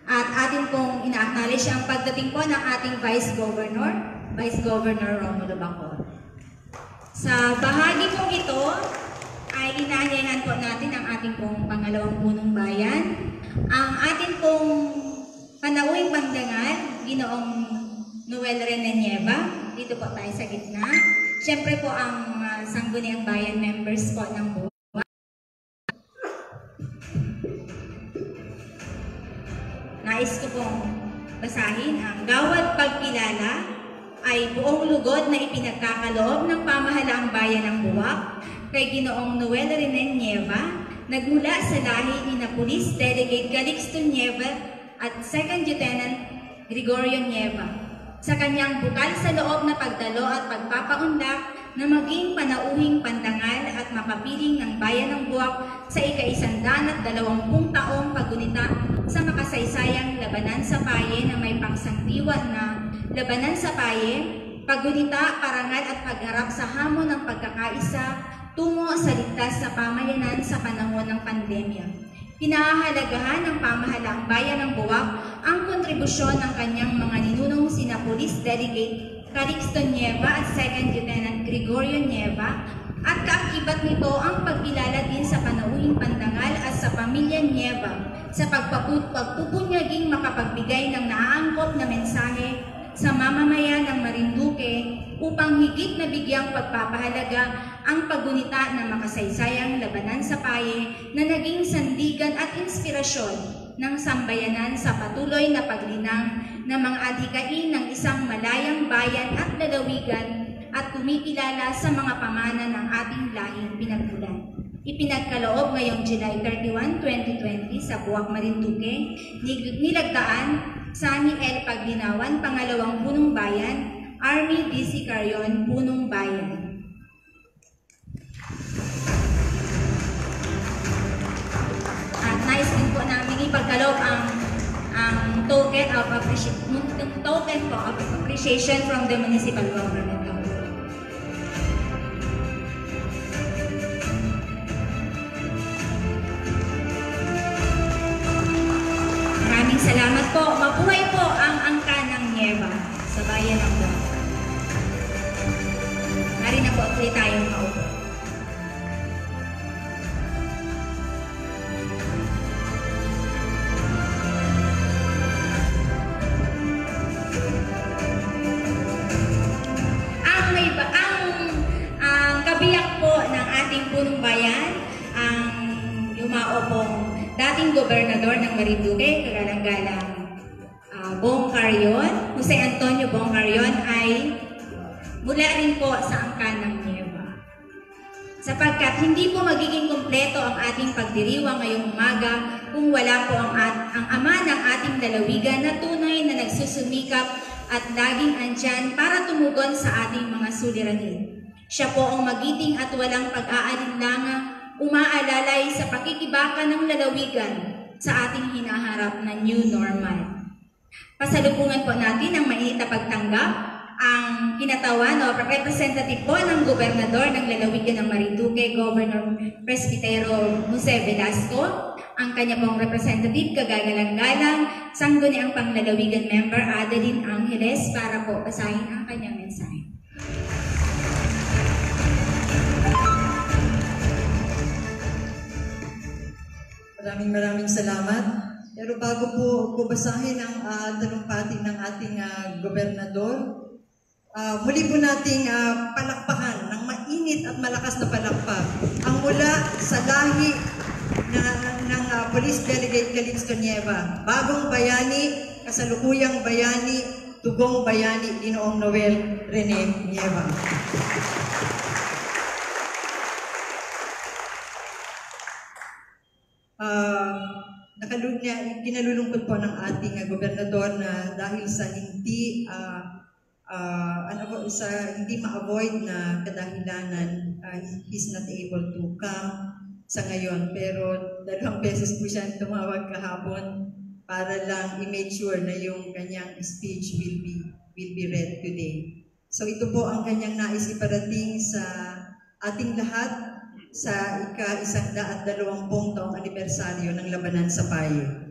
Speaker 1: At atin pong ina-acknowledge ang pagdating po ng ating Vice Governor Romulo Bacoor. Sa bahagi pong ito ay inaanyayahan po natin ang ating pong pangalawang punong bayan. Ang ating pong panauhing pandangan, Ginoong Noel Rene Nieva. Dito po tayo sa gitna. Siyempre po ang Sangguniang Bayan members po ng buwan. Nais ko pong basahin ang gawad pagkilala ay buong lugod na ipinagkakaloob ng pamahalaang bayan ng Buwak kay Ginoong Noel Rene Nieva, nagmula sa lahi ni na Police Delegate Calixto Nieva at Second Lieutenant Gregorio Nieva, sa kanyang bukal sa loob na pagdalo at pagpapaunlak na maging panauhing pandangal at makapiling ng bayan ng Buwak sa ika-120 taong paggunita sa makasaysayang labanan sa paye na may pangsandiwa na labanan sa paye, paggunita, parangal at pagharap sa hamon ng pagkakaisa tungo sa ligtas na pamayanan sa panahon ng pandemya. Pinahahalagahan ng pamahalaang bayan ng Buwak ang kontribusyon ng kanyang mga ninunong sina Police Delegate Calixto Nieva at Second Lieutenant Gregorio Nieva, at kaakibat nito ang pagkilala din sa panauhing pandangal at sa pamilya Nieva sa pagpupunyaging makapagbigay ng naaangkop na mensahe sa mamamayan ng Marinduque upang higit na bigyang pagpapahalaga ang paggunita ng makasaysayang labanan sa paye na naging sandigan at inspirasyon ng sambayanan sa patuloy na paglinang ng mga adhikain ng isang malayang bayan at lalawigan at kumikilala sa mga pamana ng ating lahing pinagmulan. Ipinagkaloob ngayong July 31, 2020 sa Buwak, Marinduque, nilagdaan Sani L. Paglinawan, Pangalawang Punong Bayan, Army DC Carrion, Punong Bayan. At nais din po namin ipagkaloob ang ang token of appreciation from the municipal government. Maraming salamat po. Mabuhay po ang angkan ng Nieva sa bayan ng Buwak. Mari na po ulit tayong maupo. Ang kabiyak po ng ating punong bayan, ang yumao pong dating gobernador ng Marinduque, kagalang-galang Bong Carrion, Jose Antonio Bong Carrion, ay mula rin po sa angkan ng Nieva. Sapagkat hindi po magiging kumpleto ang ating pagdiriwang ngayong umaga kung wala po ang ama ng ating lalawigan na tunay na nagsusumikap at laging andyan para tumugon sa ating mga suliranin. Siya po ang magiting at walang pag-aalinlangang umaalalay sa pakikibaka ng lalawigan sa ating hinaharap na new normal. Pasalubungan po natin ang mainit na pagtanggap ang kinatawan o representative po ng gobernador ng lalawigan ng Marinduque, Governor Presbitero Jose Velasco, ang kanya pong representative, kagagalang-galang, sangguniang panglalawigan member Adeline Angeles para po basahin ang kanyang mensahe.
Speaker 7: Maraming salamat. Pero bago po ko basahin ang talumpati ng ating gobernador, muli po nating palakpakan ng mainit at malakas na palakpak ang mula sa lahi ng Police Delegate Calixto Nieva, bagong bayani, kasalukuyang bayani, tugong bayani, Ginoong Noel Rene Nieva. Kinalulungkot po ng ating gobernador na dahil sa hindi hindi ma-avoid na kadahilanan, he's not able to come sa ngayon. Pero 2 beses po siya tumawag kahapon para lang i-make sure na yung kanyang speech will be read today. So ito po ang kanyang nais iparating sa ating lahat sa ika-120 taong anibersaryo ng Labanan sa Payo.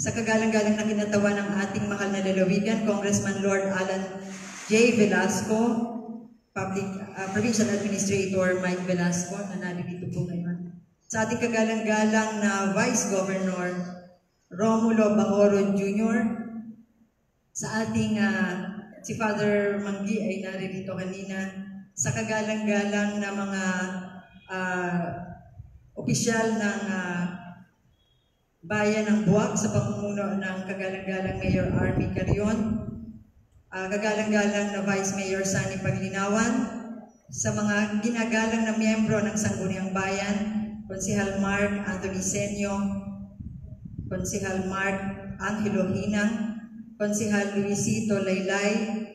Speaker 7: Sa kagalang-galang na kinatawa ng ating mahal na lalawigan, Congressman Lord Alan J. Velasco, Provincial Administrator Mike Velasco, na narito po ngayon. Sa ating kagalang-galang na Vice Governor Romulo Bajoro Jr., sa ating si Father Manggi ay narito kanina, sa kagalang-galang na mga opisyal ng bayan ng Buwak sa pamumuno ng kagalang-galang Mayor Army Carrion, kagalang-galang na Vice Mayor Sani Paglinawan, sa mga ginagalang na miyembro ng Sangguniang Bayan, Konsehal Mark Anthony Senio, Konsehal Mark Angelo Hinang, Konsehal Luisito Laylay,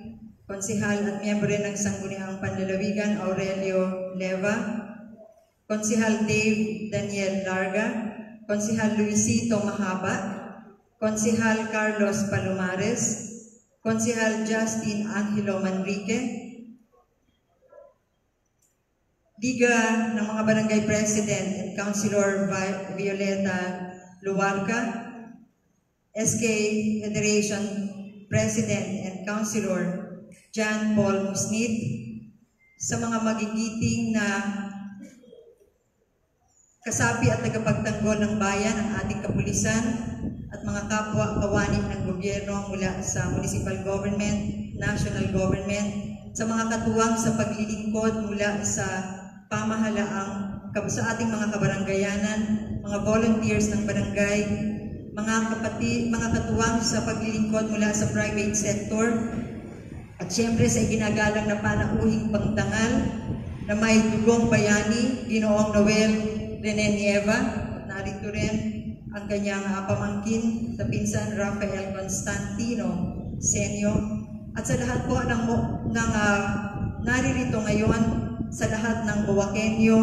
Speaker 7: Konsehal at miyembro ng Sangguniang Panlalawigan Aurelio Leva, Konsehal Dave Daniel Larga, Konsehal Luisito Mahaba, Konsehal Carlos Palomares, Konsehal Justin Angelo Manrique, Liga ng mga Barangay President and Councilor Violeta Luarca, SK Federation President and Councilor John Paul Musnit, sa mga magigiting na kasapi at tagapagtanggol ng bayan, ang ating kapulisan at mga kapwa kawani ng gobyerno mula sa municipal government, national government, sa mga katuwang sa paglilingkod mula sa pamahalaang sa ating mga kabaranggayanan, mga volunteers ng barangay, mga katuwang sa paglilingkod mula sa private sector, at siyempre sa iginagalang na panauhing pagtangal na may tugong bayani, Ginoong Noel Rene Nieva, at narito rin ang kanyang pamangkin sa pinsan Rafael Constantino Senio, at sa lahat po ng naririto ngayon, sa lahat ng Buwakenyo,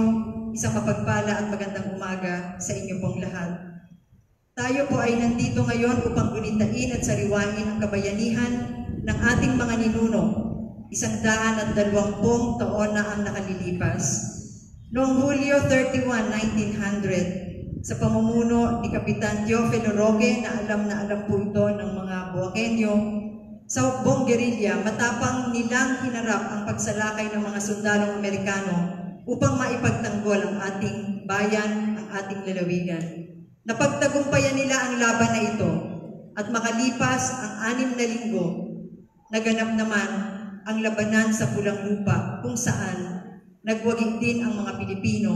Speaker 7: isang mapagpala at magandang umaga sa inyo pong lahat. Tayo po ay nandito ngayon upang gunitain at sariwain ang kabayanihan ng ating mga ninuno. 120 taon na ang nakalilipas. Noong Hulyo 31, 1900, sa pamumuno ni Kapitan Teofilo Roque, na alam po ito ng mga Buakenyo, sa hukbong gerilya, matapang nilang hinarap ang pagsalakay ng mga sundalong Amerikano upang maipagtanggol ang ating bayan, ang ating lalawigan. Napagtagumpayan nila ang laban na ito at makalipas ang 6 na linggo, naganap naman ang labanan sa Pulang Lupa kung saan nagwagi din ang mga Pilipino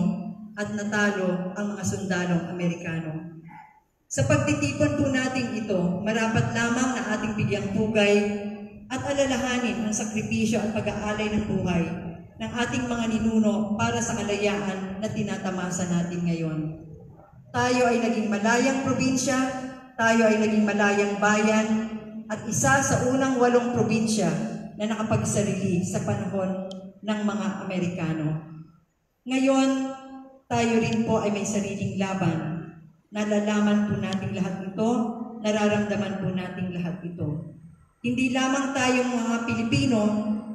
Speaker 7: at natalo ang mga sundalong Amerikano. Sa pagtitipon po natin ito, marapat lamang na ating bigyang pugay at alalahanin ang sakripisyo at pag-aalay ng buhay ng ating mga ninuno para sa kalayaan na tinatamasa natin ngayon. Tayo ay naging malayang probinsya, tayo ay naging malayang bayan, at isa sa unang 8 probinsya na nakapagsarili sa panahon ng mga Amerikano. Ngayon, tayo rin po ay may sariling laban. Nalalaman po natin lahat ito, nararamdaman po natin lahat ito. Hindi lamang tayong mga Pilipino,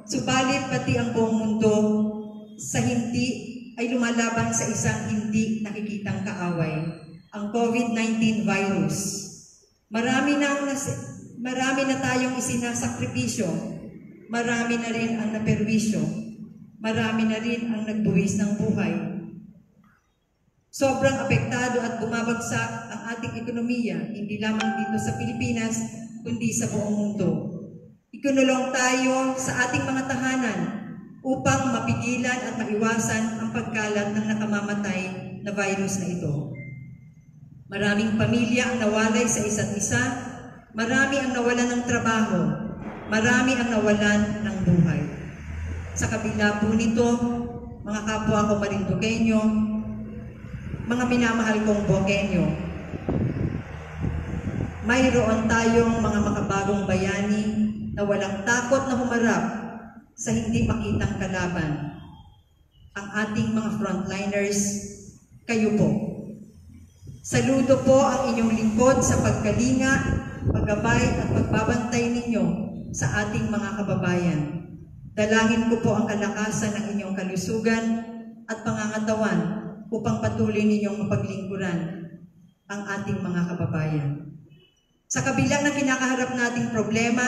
Speaker 7: subalit pati ang buong mundo sa hindi ay lumalaban sa isang hindi nakikitang kaaway, ang COVID-19 virus. Marami na tayong isinasakripisyo, marami na rin ang naperwisyo, marami na rin ang nagbuwis ng buhay. Sobrang apektado at bumabagsak ang ating ekonomiya, hindi lamang dito sa Pilipinas, kundi sa buong mundo. Ikinulong tayo sa ating mga tahanan upang mapigilan at maiwasan ang pagkalat ng nakamamatay na virus na ito. Maraming pamilya ang nawalay sa isa't isa, marami ang nawalan ng trabaho, marami ang nawalan ng buhay. Sa kabila po nito, mga kapwa ko Marinduqueño, mga minamahal kong Buakenyo, mayroon tayong mga makabagong bayani na walang takot na humarap sa hindi makitang kalaban. Ang ating mga frontliners, kayo po. Saludo po ang inyong lingkod sa pagkalinga, paggabay at pagbabantay ninyo sa ating mga kababayan. Dalangin ko po ang kalakasan ng inyong kalusugan at pangangatawan upang patuloy ninyong mapaglingkuran ang ating mga kababayan. Sa kabilang na kinakaharap nating problema,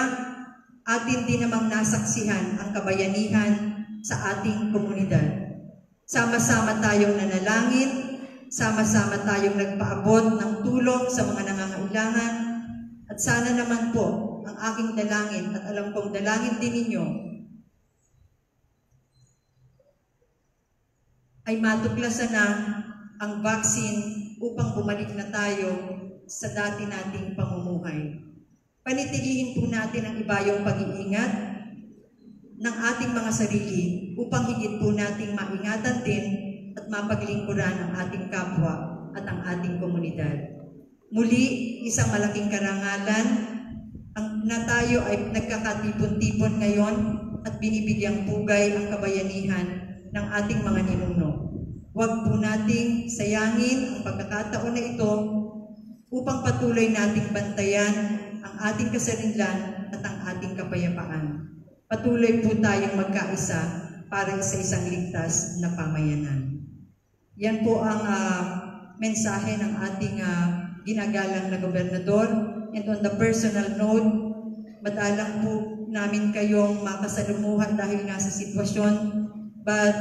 Speaker 7: atin din namang nasaksihan ang kabayanihan sa ating komunidad. Sama-sama tayong nanalangin, sama-sama tayong nagpaabot ng tulong sa mga nangangailangan, at sana naman po ang aking dalangin at alam kong dalangin din ninyo ay matuklasan na ang vaccine upang bumalik na tayo sa dati nating pamumuhay. Panitilihin po natin ang ibayong pag-iingat ng ating mga sarili upang higit po nating maingatan din at mapaglingkuran ang ating kapwa at ang ating komunidad. Muli, isang malaking karangalan na tayo ay nagkakatipon-tipon ngayon at binibigyang pugay ang kabayanihan ng ating mga ninuno. Huwag po nating sayangin ang pagkakataon na ito upang patuloy nating bantayan ang ating kasarinlan at ang ating kapayapaan. Patuloy po tayong magkaisa para sa isang ligtas na pamayanan. Yan po ang mensahe ng ating ginagalang na gobernador. And on the personal note, madalang po namin kayong makasalumuhan dahil nga sa sitwasyon, but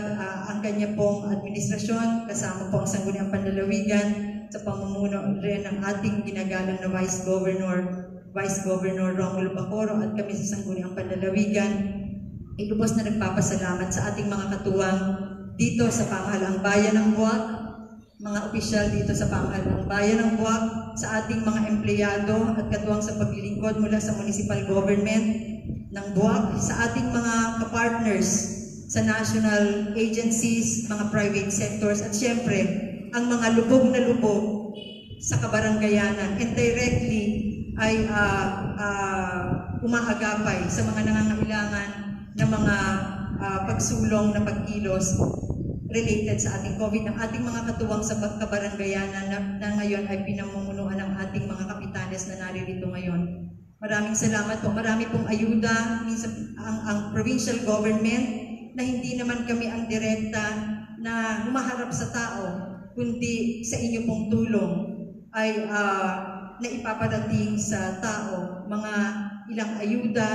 Speaker 7: ang kanya pong administrasyon, kasama po ang Sangguniang Panlalawigan, sa pamumuno rin ng ating ginagalang na Vice Governor Romulo Bacorro at kami sa Sangguniang Panlalawigan, ay lubos na nagpapasalamat sa ating mga katuwang dito sa Pamahalaang Bayan ng Buwak, mga opisyal dito sa Pamahalaang Bayan ng Buwak, sa ating mga empleyado at katuwang sa paglilingkod mula sa municipal government ng Buwak, sa ating mga kapartners sa national agencies, mga private sectors, at syempre, ang mga lubog na lubog sa kabaranggayanan and directly ay umaagapay sa mga nangangailangan ng mga pagsulong na pagkilos related sa ating COVID, ng ating mga katuwang sa kabaranggayanan na ngayon ay pinamumunuan ng ating mga kapitanes na naririto ngayon. Maraming salamat po. Marami pong ayuda. Minsan, ang provincial government na hindi naman kami ang direkta na humaharap sa tao, kundi sa inyo pong tulong ay naipaparating sa tao mga ilang ayuda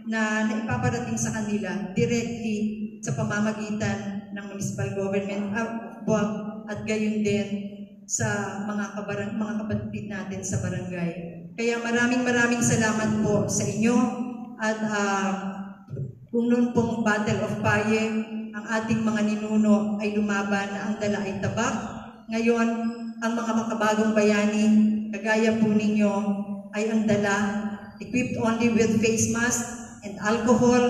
Speaker 7: na naipaparating sa kanila directly sa pamamagitan ng municipal government at gayon din sa mga kapatid natin sa barangay. Kaya maraming salamat po sa inyo at kung noon pong Battle of Paye, ang ating mga ninuno ay lumaban na ang dala ay tabak. Ngayon, ang mga makabagong bayani, kagaya po ninyo, ay ang dala, equipped only with face mask and alcohol,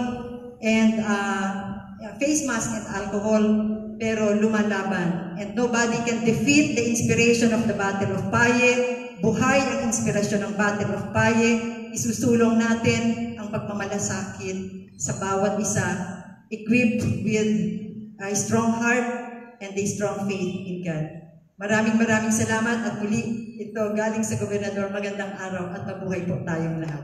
Speaker 7: pero lumalaban. And nobody can defeat the inspiration of the Battle of Paye. Buhay ang inspirasyon ng Battle of Paye. Isusulong natin ang pagmamalasakit sa bawat isa, equipped with a strong heart and a strong faith in God. Maraming salamat at muli ito galing sa Gobernador. Magandang araw at mabuhay po tayong lahat.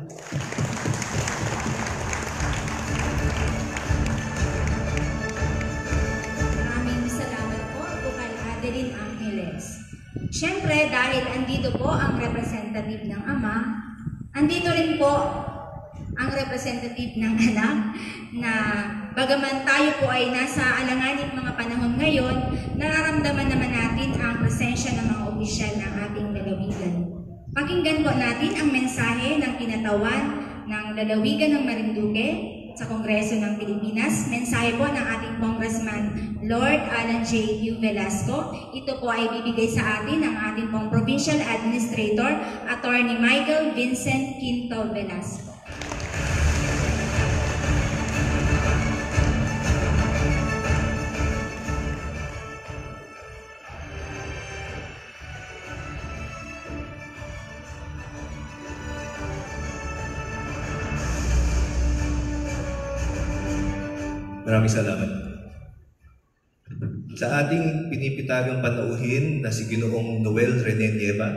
Speaker 1: Maraming salamat po, Bukal Adeline Angeles. Siyempre, dahil andito po ang representative ng ama, andito rin po ang representative ng anak na bagaman tayo po ay nasa alanganin mga panahon ngayon, nararamdaman naman natin ang presensya ng mga opisyal ng ating lalawigan. Pakinggan po natin ang mensahe ng kinatawan ng lalawigan ng Marinduque sa Kongreso ng Pilipinas. Mensahe po ng ating Congressman Lord Alan J. U. Velasco. Ito po ay bibigay sa atin ng ating pong Provincial Administrator, Attorney Michael Vincent Quinto Velasco.
Speaker 8: Maraming salamat. Sa ating pinipitagang panauhin na si Ginoong Noel Rene Nieva,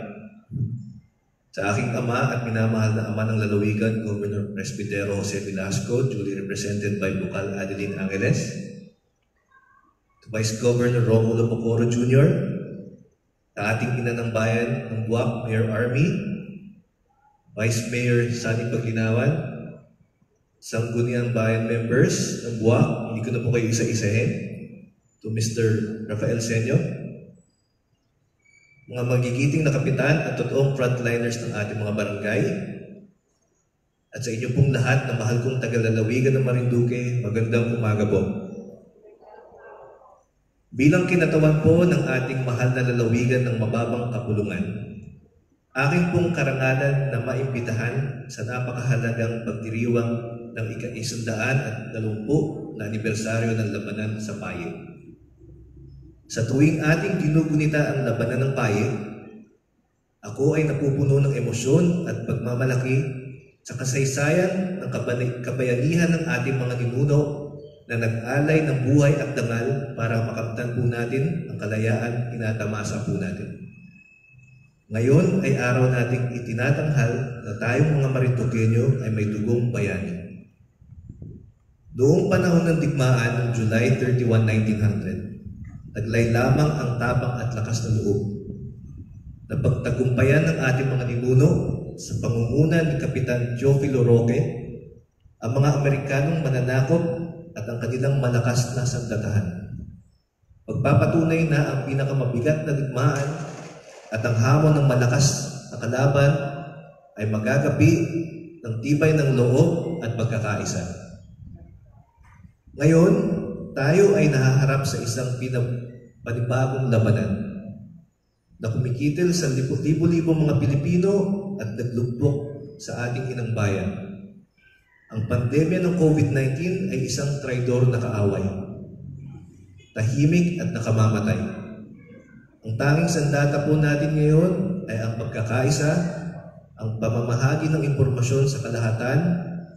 Speaker 8: sa aking ama at minamahal na ama ng lalawigan, Governor Presbitero Jose Velasco, duly represented by Bukal Adeline Angeles, to Vice Governor Romulo Pocoro Jr., sa ating ina ng bayan ng Buwak, Mayor Army, Vice Mayor Sunny Paglinawan, Sangguniang Bayan members ng Buwak, hindi ko na po kayo isa-isahin, to Mr. Rafael Senio, mga magigiting na kapitan at totoong frontliners ng ating mga barangay, at sa inyo pong lahat na mahal kong taga-lalawigan ng Marinduque, magandang umaga po. Bilang kinatawan po ng ating mahal na lalawigan ng mababang kapulungan, aking pong karangalan na maimbitahan sa napakahalagang pagdiriwang ng ika-120 na anibersaryo ng Labanan sa Paye. Sa tuwing ating ginugunita ang Labanan ng Paye, ako ay napupuno ng emosyon at pagmamalaki sa kasaysayan ng kabayanihan ng ating mga ninuno na nag-alay ng buhay at dangal para makamtan po natin ang kalayaan tinatamasa po natin. Ngayon ay araw nating itinatanghal na tayong mga Marinduqueño ay may dugong bayani. Noong panahon ng digmaan ng July 31, 1900, taglay lamang ang tapang at lakas ng loob. Napagtagumpayan ng ating mga ninuno sa pangunguna ni Kapitan Teofilo Roque ang mga Amerikanong mananakop at ang kanilang malakas na sandatahan. Pagpapatunay na ang pinakamabigat na digmaan at ang hamon ng malakas na kalaban ay magagapi ng tibay ng loob at pagkakaisa. Ngayon, tayo ay nahaharap sa isang panibagong labanan na kumikitil sa libo-libong mga Pilipino at naglugpok sa ating inang bayan. Ang pandemya ng COVID-19 ay isang traidor na kaaway, tahimik at nakamamatay. Ang tanging sandata po natin ngayon ay ang pagkakaisa, ang pamamahagi ng impormasyon sa kalahatan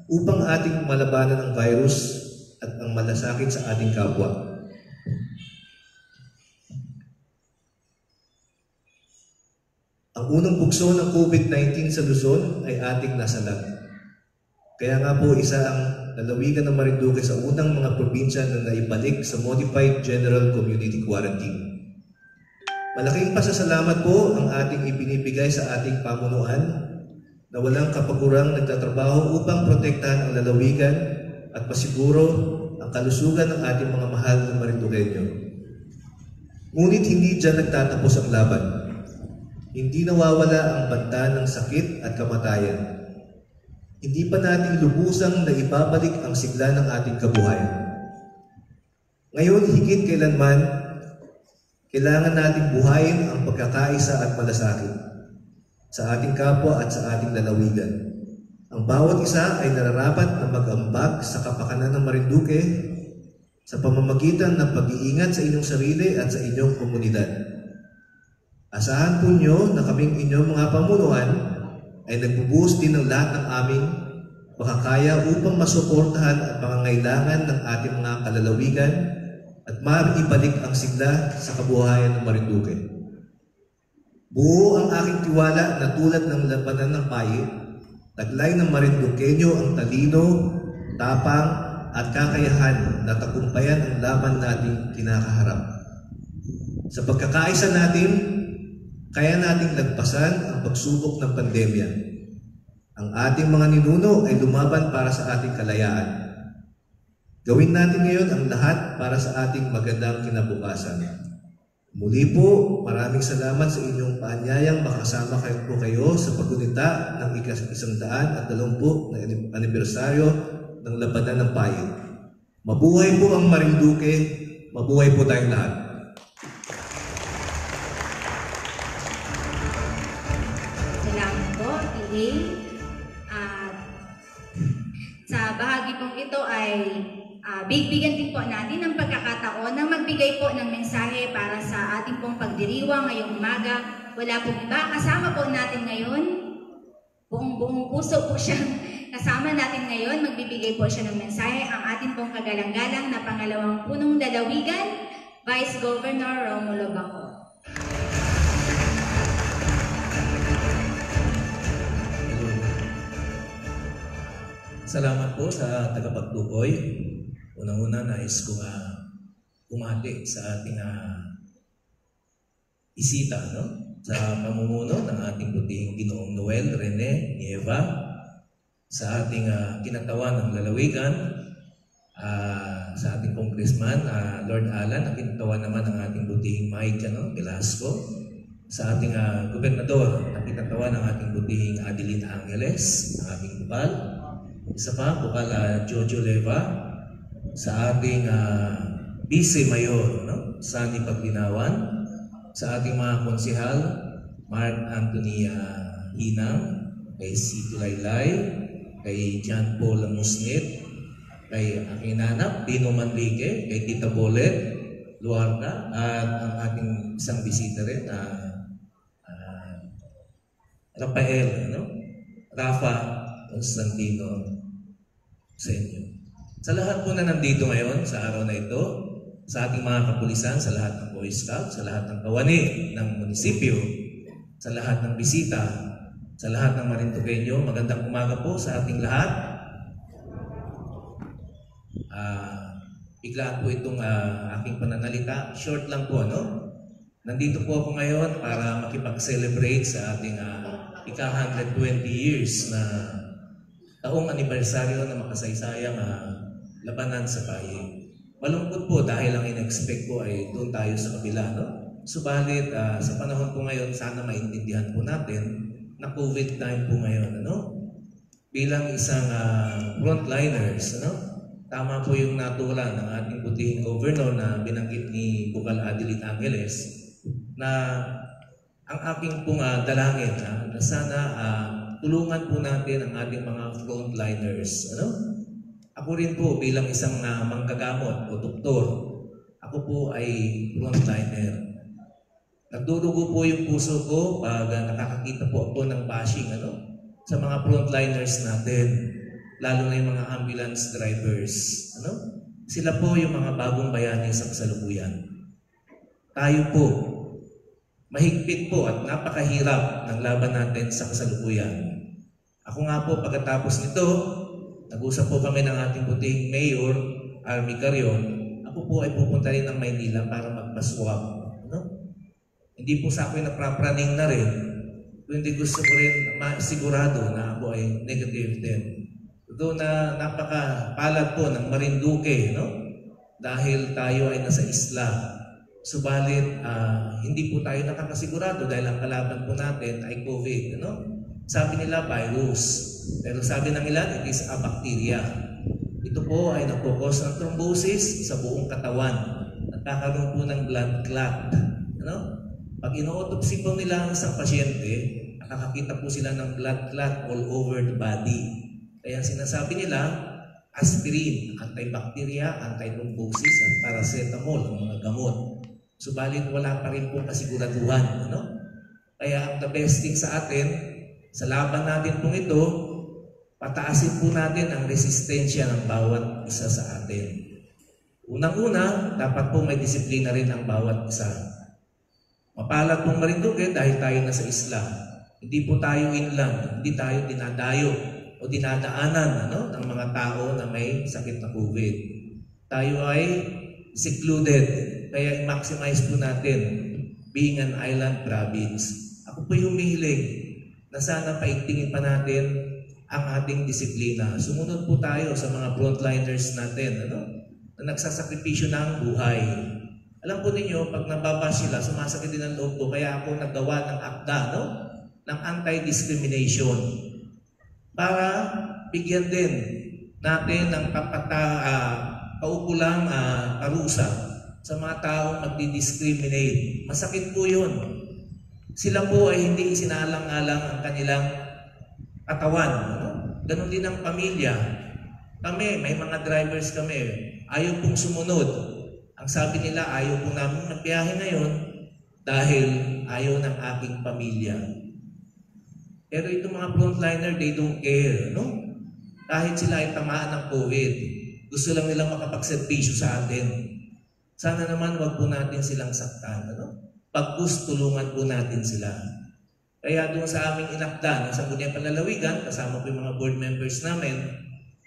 Speaker 8: upang ating malabanan ang virus at ang malasakit sa ating kapwa. Ang unang bugso ng COVID-19 sa Luzon ay ating nasalag. Kaya nga po isa ang lalawigan ng Marinduque sa unang mga probinsya na naibalik sa Modified General Community Quarantine. Malaking pasasalamat po ang ating ibinibigay sa ating pamunuan na walang kapagurang nagtatrabaho upang protektahan ang lalawigan at masiguro ang kalusugan ng ating mga mahal na Marinduqueño. Ngunit hindi dyan nagtatapos ang laban. Hindi nawawala ang banta ng sakit at kamatayan. Hindi pa natin lubusang naibabalik ang sigla ng ating kabuhayan. Ngayon, higit kailanman, kailangan nating buhayin ang pagkakaisa at malasakit sa ating kapwa at sa ating lalawigan. Ang bawat isa ay nararapat na mag-ambag sa kapakanan ng Marinduque sa pamamagitan ng pag-iingat sa inyong sarili at sa inyong komunidad. Asahan po nyo na kaming inyong mga pamunuan ay nagbubuhos din ng lahat ng aming makakaya upang masuportahan ang pangangailangan ng ating mga kalalawigan at maibalik ang sigla sa kabuhayan ng Marinduque. Buo ang aking tiwala na tulad ng labanan ng paye, taglay ng Marinduqueño ang talino, tapang at kakayahan na tagumpayan ang laban nating kinakaharap. Sa pagkakaisa natin, kaya nating lagpasan ang pagsubok ng pandemya. Ang ating mga ninuno ay lumaban para sa ating kalayaan. Gawin natin ngayon ang lahat para sa ating magandang kinabukasan. Muli po, maraming salamat sa inyong paanyayang makasama kayo sa paggunita ng ika-120 na anibersaryo ng Labanan ng Paye. Mabuhay po ang Marinduque, mabuhay po tayong lahat.
Speaker 1: Salamat po, PA. At sa bahagi pong ito ay bigyan din po natin ng pagkakataon ng magbigay po ng mensahe para sa ating pong pagdiriwang ngayong umaga. Wala pong iba. Kasama po natin ngayon. Buong puso po siya. Kasama natin ngayon. Magbibigay po siya ng mensahe ang ating pong kagalang-galang na pangalawang punong lalawigan, Vice Governor Romulo Baco.
Speaker 9: Salamat po sa tagapagtukoy. Unang-una, nais ko bumati sa ating isita, sa pamumuno ng ating butihing Ginoong Noel Rene Nieva, sa ating kinatawan ng lalawigan, sa ating congressman, Lord Alan, ang kinatawan naman ng ating butihing Mike Velasco, sa ating gobernador, ang kinatawan ng ating butihing Adeline Angeles, ang aming bukal, isa pa, bukal Jojo Leva, sa ating Vice Mayor, Sunny Paglinawan, sa ating mga konsehal, Mark Anthony Hinang, kay Sito Laylay, kay John Paul Musnit, kay aking nanap, Dino Manrique, kay Tita Bolet, Luarda, at ang ating isang bisita rin, Rafa Constantino sa inyo. Sa lahat po na nandito ngayon, sa araw na ito, sa ating mga kapulisan, sa lahat ng Boy Scout, sa lahat ng kawani ng munisipyo, sa lahat ng bisita, sa lahat ng Marinduqueño, magandang umaga po sa ating lahat. Biglaan po itong aking pananalita. Short lang po, Nandito po ako ngayon para makipag-celebrate sa ating ika-120 years na taong anibersaryo na makasaysayang labanan sa paye. Malungkot po dahil ang in-expect ko ay doon tayo sa kabila, Subalit, sa panahon po ngayon, sana maintindihan po natin na COVID time po ngayon, Bilang isang frontliners, Tama po yung natulan ng ating butihing governor na binanggit ni Bukal Adeline Angeles na ang aking pong dalangin na sana tulungan po natin ang ating mga frontliners. Ako rin po bilang isang manggagamot o doktor, ako po ay frontliner. Nagdudugo po yung puso ko pag nakakakita po ako ng bashing sa mga frontliners natin, lalo na yung mga ambulance drivers. Sila po yung mga bagong bayani sa kasalukuyan. Tayo po, mahigpit po at napakahirap ng laban natin sa kasalukuyan. Ako nga po pagkatapos nito, nag-usap po kami ng ating puting Mayor, Army Carion. Ako po ay pupunta rin ng Maynila para magpaswab. No? Hindi po sa akin naprapraning na rin, kundi gusto ko rin sigurado na ako ay negative din. Doon na napakapalad po ng Marinduque, no? Dahil tayo ay nasa isla. Subalit, hindi po tayo nakakasigurado dahil ang kalaban po natin ay COVID. No? Sabi nila virus. Pero sabi ng ilan, it is a bacteria. Ito po ay nagkukos ng thrombosis sa buong katawan. Nagkakaroon po ng blood clot. Ano? Pag ino-autopsy po nila ang isang pasyente, nakakakita po sila ng blood clot all over the body. Kaya sinasabi nila, aspirin, antibacteria, antithrombosis, at paracetamol, ang mga gamot. Subalit wala pa rin po kasiguraduhan. Ano? Kaya ang the best thing sa atin, sa laban natin pong ito, pataasin po natin ang resistensya ng bawat isa sa atin. Unang-una, dapat po may disiplina rin ang bawat isa. Mapalad pong Marinduque dahil tayo nasa isla. Hindi po tayo inland, hindi tayo dinadayo o dinadaanan ng mga tao na may sakit na COVID. Tayo ay secluded, kaya i-maximize po natin being an island province. Ako po yung humihiling na sana paigtingin pa natin ang ating disiplina. Sumunod po tayo sa mga frontliners natin, na nagsasakripisyo ng buhay. Alam po ninyo, pag nababash sila, sumasakit din ang loob ko, kaya ako naggawa ng akda, ng anti-discrimination para bigyan din natin ng kaukulang parusa sa mga taong magdi-discriminate. Masakit po yun. Sila po ay hindi isinalang-alang ang kanilang katawan. Ganon din ang pamilya. Kami, may mga drivers kami, ayaw pong sumunod. Ang sabi nila, ayaw pong namin magbiyahe ngayon dahil ayaw ng aking pamilya. Pero itong mga frontliner, they don't care. Kahit sila ay tamaan ng COVID, gusto lang nilang makapagservisyo sa atin. Sana naman wag po natin silang saktan. Pagkus, tulungan po natin sila. Kaya doon sa aming inakda, sa Sangguniang Panlalawigan, kasama po yung mga board members namin,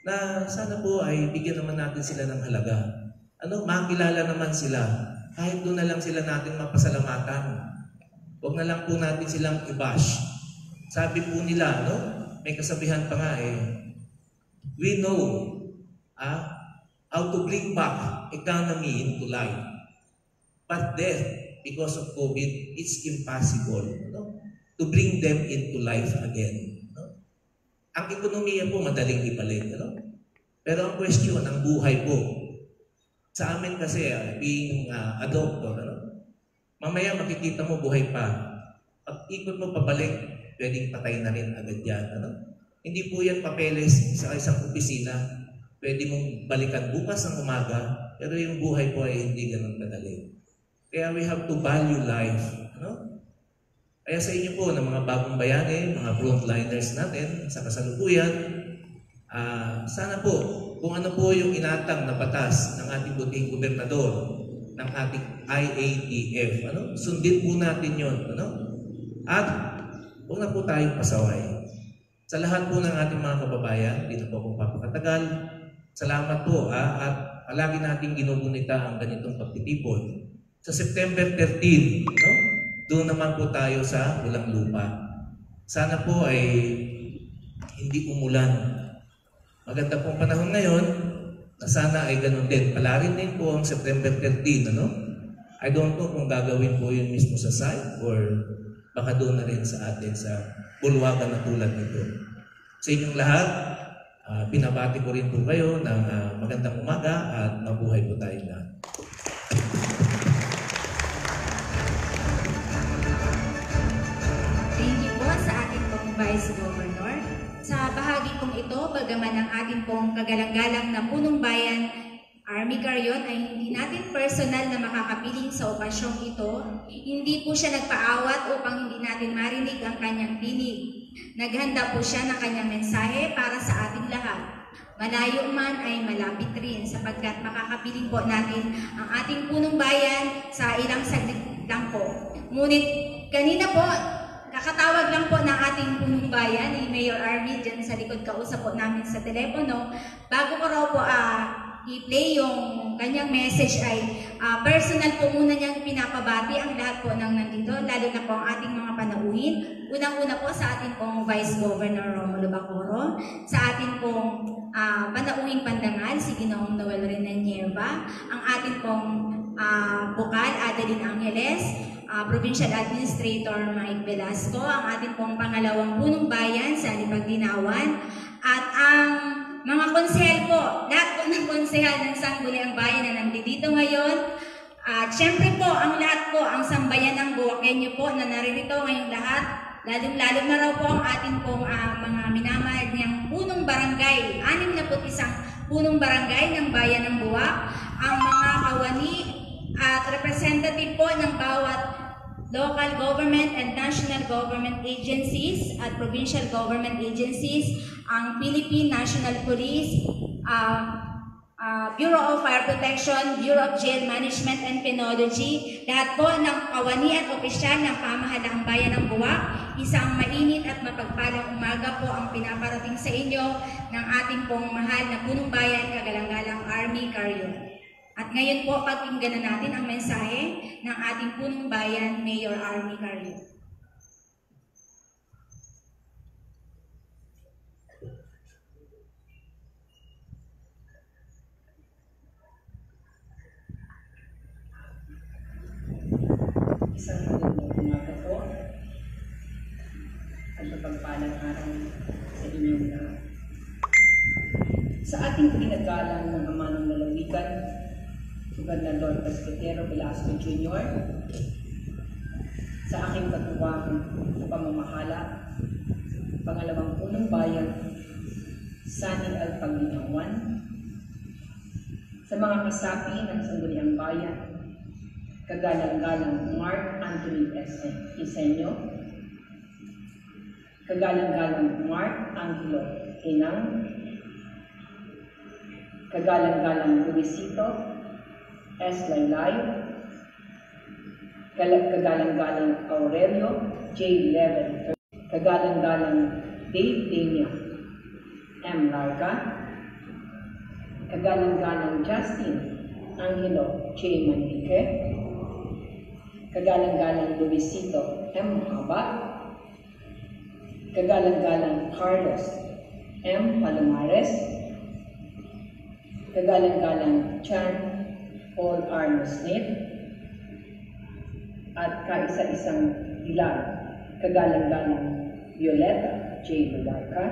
Speaker 9: na sana po ay bigyan naman natin sila ng halaga. Makilala naman sila. Kahit doon na lang sila natin mapasalamatan. Huwag na lang po natin silang i-bash. Sabi po nila, may kasabihan pa nga we know how to bring back economy into life. But death, because of COVID, it's impossible to bring them into life again. Ang ekonomiya po madaling ibalik. Pero ang question, ang buhay po. Sa amin kasi, being a doctor, mamaya makikita mo buhay pa. Pag ikot mo pabalik, pwedeng patay na rin agad yan. Hindi po yan papeles sa isang opisina. Pwede mong balikan bukas ng umaga, pero yung buhay po ay hindi ganun kadali. Kaya we have to value life. Kaya sa inyo po, ng mga bagong bayani, mga frontliners natin sa kasalukuyan, sana po, kung ano po yung inatang na batas ng ating buting gobernador, ng ating IATF, sundin po natin yun. At huwag na po tayong pasaway. Sa lahat po ng ating mga kababayan, hindi na po akong papakatagal. Salamat po at palagi natin ginugunita ang ganitong pagtitipon. Sa September 13, doon naman po tayo sa Walang Lupa. Sana po ay hindi umulan. Maganda pong panahon ngayon na sana ay ganun din. Palarin din po ang September 13, I don't know kung gagawin po yun mismo sa site or baka doon na rin sa atin sa bulwagan na tulad nito. Sa inyong lahat, pinabati ko rin po kayo ng magandang umaga at mabuhay po tayong lahat.
Speaker 1: Thank you po sa ating pong Vice Governor. Sa bahagi kong ito, bagaman ang ating pong kagalang-galang na punong bayan, Army Carion, ay hindi natin personal na makakapiling sa okasyong ito. Hindi po siya nagpaawat upang hindi natin marinig ang kanyang tinig. Naghanda po siya ng kanyang mensahe para sa ating lahat. Malayo man ay malapit rin sapagkat makakapiling po natin ang ating punong bayan sa ilang saglit lang po. Ngunit kanina po, kakatawag lang po ng ating punong bayan, ni Mayor Army, dyan sa likod, kausap po namin sa telepono. Bago ko raw po i-play yung kanyang message ay personal po muna niyang pinapabati ang lahat po ng nandito, lalo na po ang ating mga panauhin. Unang-una po sa ating pong Vice Governor Romulo Bacoor, sa ating pong panauhing pandangal, si Ginoong Noel Renan Nieva, ang ating pong Bukal, Adeline Angeles, Provincial Administrator Mike Velasco, ang ating pong pangalawang punong bayan sa Lipag-Dinawan, at ang mga konsehal po, lahat po ng konsehal ng Sangguniang Bayan na nandito ngayon. At syempre po, ang lahat po, ang sambayan ng Buwakenyo po na naririto ngayong lahat, lalong-lalo na raw po ang ating pong mga minamahal niyang punong barangay, 61 punong barangay ng Bayan ng Buwak, ang mga kawani at representative po ng bawat local government and national government agencies at provincial government agencies, ang Philippine National Police, Bureau of Fire Protection, Bureau of Jail Management and Penology, lahat po ng kawani at opisyal ng pamahalaang bayan ng Buwak. Isang mainit at mapagpalang umaga po ang pinaparating sa inyo ng ating pong mahal na punong bayan, kagalang-galang Army Carrion. At ngayon po, pakinggan na natin ang mensahe ng ating punong bayan, Mayor Army Carrion.
Speaker 10: Isang magandang umaga po at mapagpalang araw sa inyong lahat. Sa ating pinagalang ng Ama ng Lalawigan, Gobernador Presbitero Velasco Jr., sa aking katuwang na pamamahala, pangalawang punong bayan, Sunny L. Pag-Dinawan, sa mga kasapi ng Sangguniang Bayan, kagalang-galang Mark Anthony Isenyo, kagalang-galang Mark Angelo Hinang, kagalang-galang Luisito S. Laylay, kagalang-galang Aurelio J. Leven, kagalang-galang Dave Dania M. Larga, kagalang-galang Justin Angelo J. Manrique, kagalang-galang Luisito M. Habat, kagalang-galang Carlos M. Palomares, kagalang-galang Chan Paul Arno Smith, at kaisa-isang Dilag, kagalang-galang Violeta J. Bularca,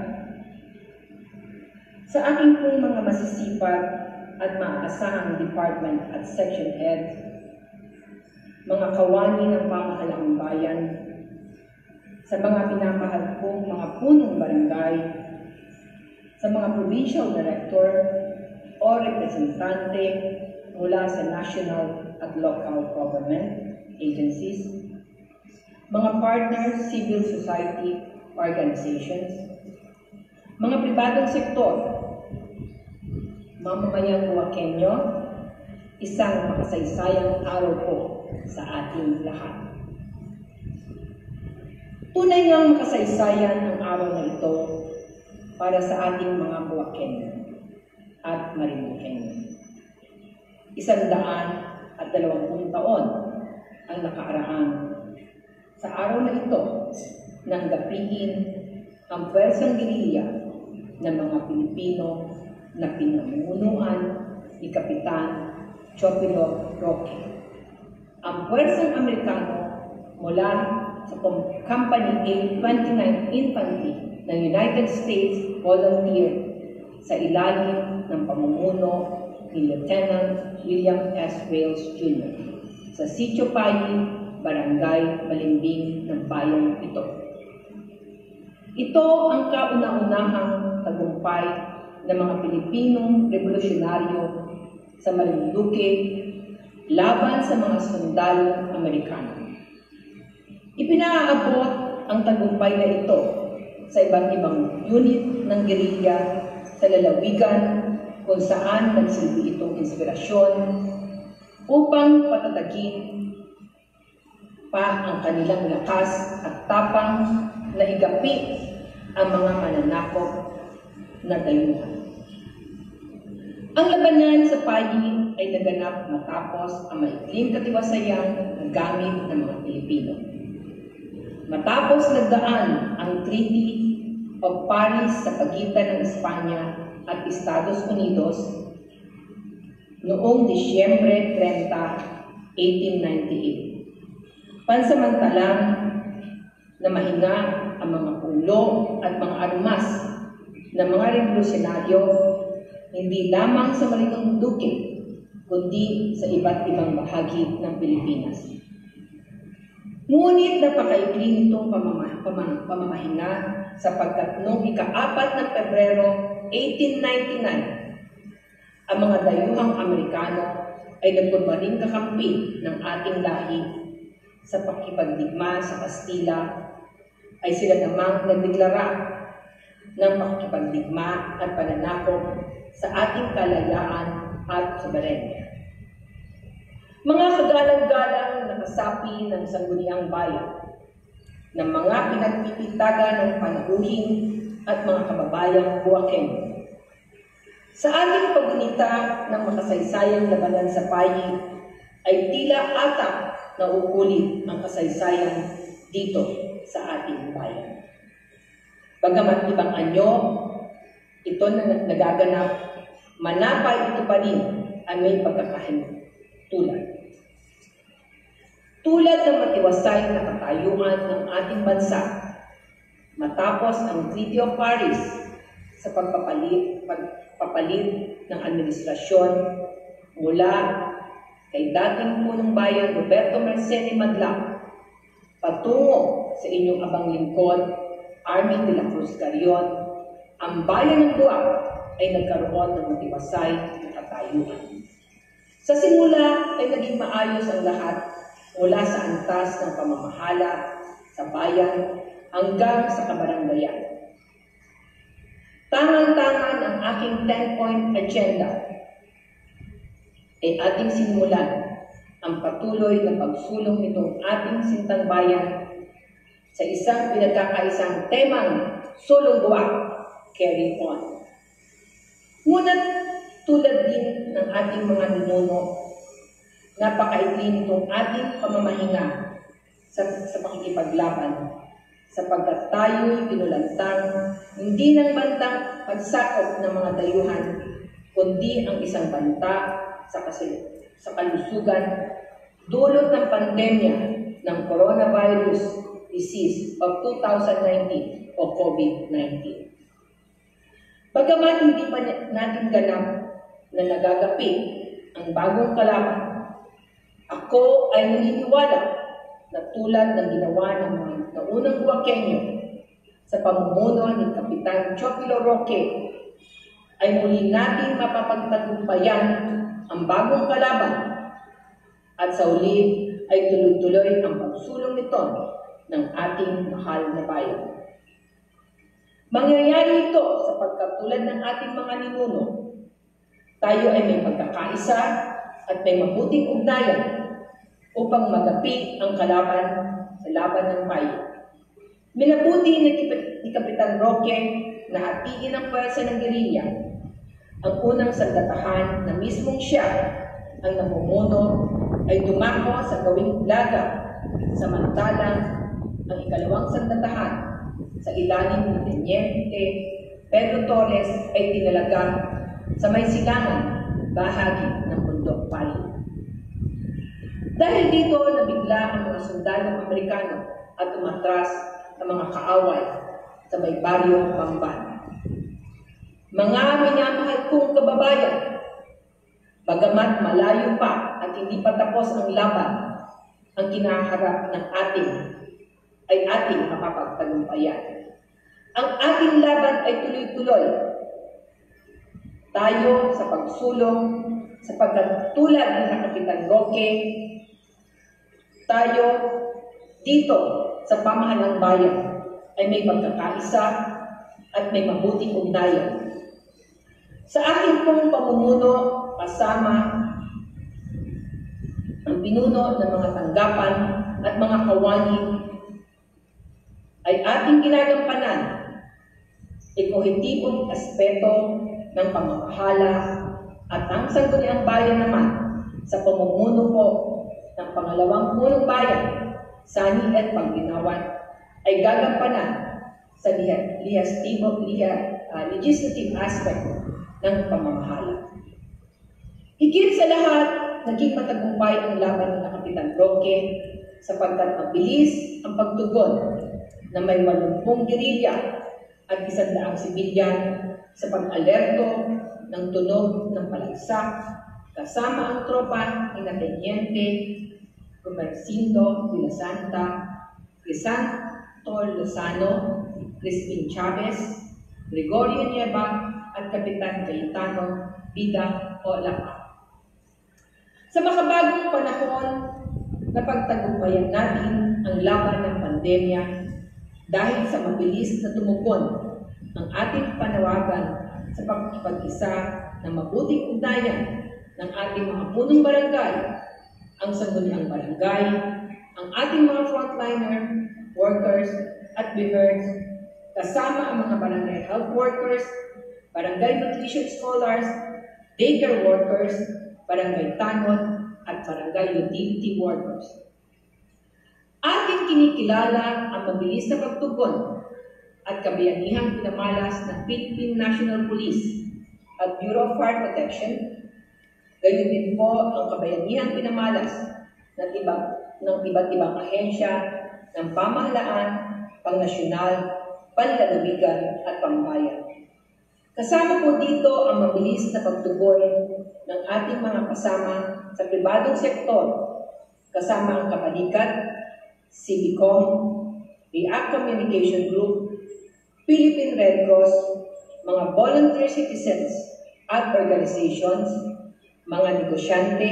Speaker 10: sa aking pong mga masisipag at maasahang department at section head, mga kawani ng pamahalaang bayan, sa mga pinamahal kong mga punong barangay, sa mga provincial director o representante mula sa national at local government agencies, mga partner civil society organizations, mga pribadong sektor, mamamayang Buwakenyo, isang makasaysayang araw po sa ating lahat. Tunay ngang makasaysayan ang araw na ito para sa ating mga Buwakenyo at Marinduqueño. 120 taon ang nakaaraan sa araw na ito nang gapihin ang pwersang gerilya ng mga Pilipino na pinamunuan ni Kapitan Chopilo Roque. Ang pwersang Amerikano mula sa Company A-29 Infantry ng United States Volunteer sa ilalim ng pamumuno ni Lieutenant William S. Wales Jr. sa Sitio Payi, Barangay Balimbing ng bayan ito. Ito ang kauna-unahang tagumpay ng mga Pilipinong revolusyonaryo sa Marinduque laban sa mga sundalong Amerikano. Ipinaabot ang tagumpay na ito sa iba't ibang unit ng gerilya sa lalawigan kung saan nagsilbi itong inspirasyon upang patatagin pa ang kanilang lakas at tapang na igapi ang mga mananakop na dayuhan. Ang labanan sa Payi ay naganap matapos ang maikling katiwasayang nagamit ng mga Pilipino. Matapos nagdaan ang Treaty of Paris sa pagitan ng Espanya at Estados Unidos noong Disyembre 30, 1898. Pansamantalang na mahinga ang mga ulo at mga armas ng mga revolusyonaryo hindi lamang sa Maritong Duque, kundi sa iba't ibang bahagi ng Pilipinas. Ngunit napakaikli nitong pamamahinga sapagkat noong ika-4 ng Pebrero 1899, ang mga dayuhang Amerikano ay nagpagmaring kakampi ng ating lahi sa pakikipagdigma sa Kastila, ay sila namang nagdeklara ng pakikipagdigma at pananakop sa ating kalayaan at soberenya. Mga kagalang-galang na kasapi ng sangguniang bayan, ng mga pinagpipitagan ng panaguhin at mga kababayang Huaqueño. Sa ating paggunita ng makasaysayang labanan sa Payi, ay tila ata nauulit ang kasaysayan dito sa ating bayan. Bagamat ibang anyo, ito na nagaganap, manapay ito pa rin ang may pagkakahintulad. Tulad ng matiwasay na katayuan ng ating bansa, matapos ang Treaty of Paris sa pagpapalit ng administrasyon mula kay dating punong bayan Roberto Marcene Madlac patungo sa inyong abang lingkod, Army de la Cruz Carrion, ang bayan ng Duac ay nagkaroon ng matiwasay na katayuan. Sa simula ay naging maayos ang lahat mula sa antas ng pamamahala sa bayan hanggang sa kabaranggayan. Tangan-tangan ang aking 10-point agenda ay ating sinimulan ang patuloy na pagsulong nitong ating sintang bayan sa isang pinagkakaisang temang sulong Duac, carry on. Ngunit tulad din ng ating mga ninuno, napakaikli nitong ating pamamahinga sa pakikipaglaban sapagkat tayo'y pinulantang hindi ng bantang pagsakop ng mga dayuhan, kundi ang isang banta sa kalusugan dulot ng pandemya ng coronavirus disease of 2019 o COVID-19. Bagamat hindi pa natin ganap na nagagapi ang bagong kalaban, ako ay naniniwala na tulad ng ginawa ng mga naunang Huaqueño sa pamumuno ni Kapitan Chopilo Roque, ay muli natin mapapagtagumpayan ang bagong kalaban at sa uli ay tuloy-tuloy ang pagsulong nito ng ating mahal na bayan. Mangyayari ito sapagkat tulad ng ating mga ninuno, tayo ay may pagkakaisa at may mabuting ugnayan upang magapi ang kalaban sa laban ng bayan. Minabuti ni Kapitan Roque na hatiin ang pwersa ng gerilya, ang unang sandatahan na mismong siya ang namumuno ay dumako sa gawing laga, samantalang ang ikalawang sandatahan sa ilalim ng Teniente Pedro Torres ay tinalaga sa may silangan bahagi ng bundok Payi. Dahil dito nabigla ang mga sundalong Amerikano at umatras ang mga kaaway sa may baryo Bamban. Mga minamahal kong kababayan, bagamat malayo pa at hindi pa tapos ang laban, ang kinaharap ng ating mapapagtagumpayan. Ang ating laban ay tuloy-tuloy. Tayo sa pagsulong, sapagkat tulad ng Kapitan Roque, tayo dito sa pamahalang bayan ay may pagkakaisa at may mabuting ugnayan. Sa aking pong pamumuno kasama ang pinuno ng mga tanggapan at mga kawani ay ating ginagampanan ekohitibong aspeto ng pamamahala at ang sangguniang bayan naman sa pamumuno po ng pangalawang punong bayan, Sani at Panginawan ay gagampanan sa legislative aspect ng pamamahala. Higit sa lahat, naging matagumpay ang laban ng Kapitan Roque sapagkat mabilis ang pagtugon na may 80 gerilya at 100 sibilyan sa pag-alerto ng tunog ng palagsak kasama ang tropa ni Teniente Gumersindo de la Santa, Crisanto Lozano, Crispin Chavez, Gregorio Nieva at Kapitan Cayetano Vida Olapa. Sa makabagong panahon, napagtagumpayan natin ang laban ng pandemya dahil sa mabilis na tumugon ang ating panawagan sa pagkikipag-isa ng mabuting ugnayan ng ating mga punong barangay, ang sangguniang barangay, ang ating mga frontliner, workers at beheards, kasama ang mga barangay health workers, barangay nutrition scholars, daycare workers, barangay tanod, at barangay utility workers. Ating kinikilala ang mabilis na pagtugon at kabayanihang pinamalas ng Philippine National Police at Bureau of Fire Protection. Gayon din po ang kabayanihang pinamalas ng iba't ibang ahensya ng pamahalaan, pangnasyonal, panlalawigan at pambayan. Kasama po dito ang mabilis na pagtugon ng ating mga kasama sa pribadong sektor, kasama ang Kapalikat, Civicom, React Communication Group, Philippine Red Cross, mga volunteer citizens at organizations, mga negosyante,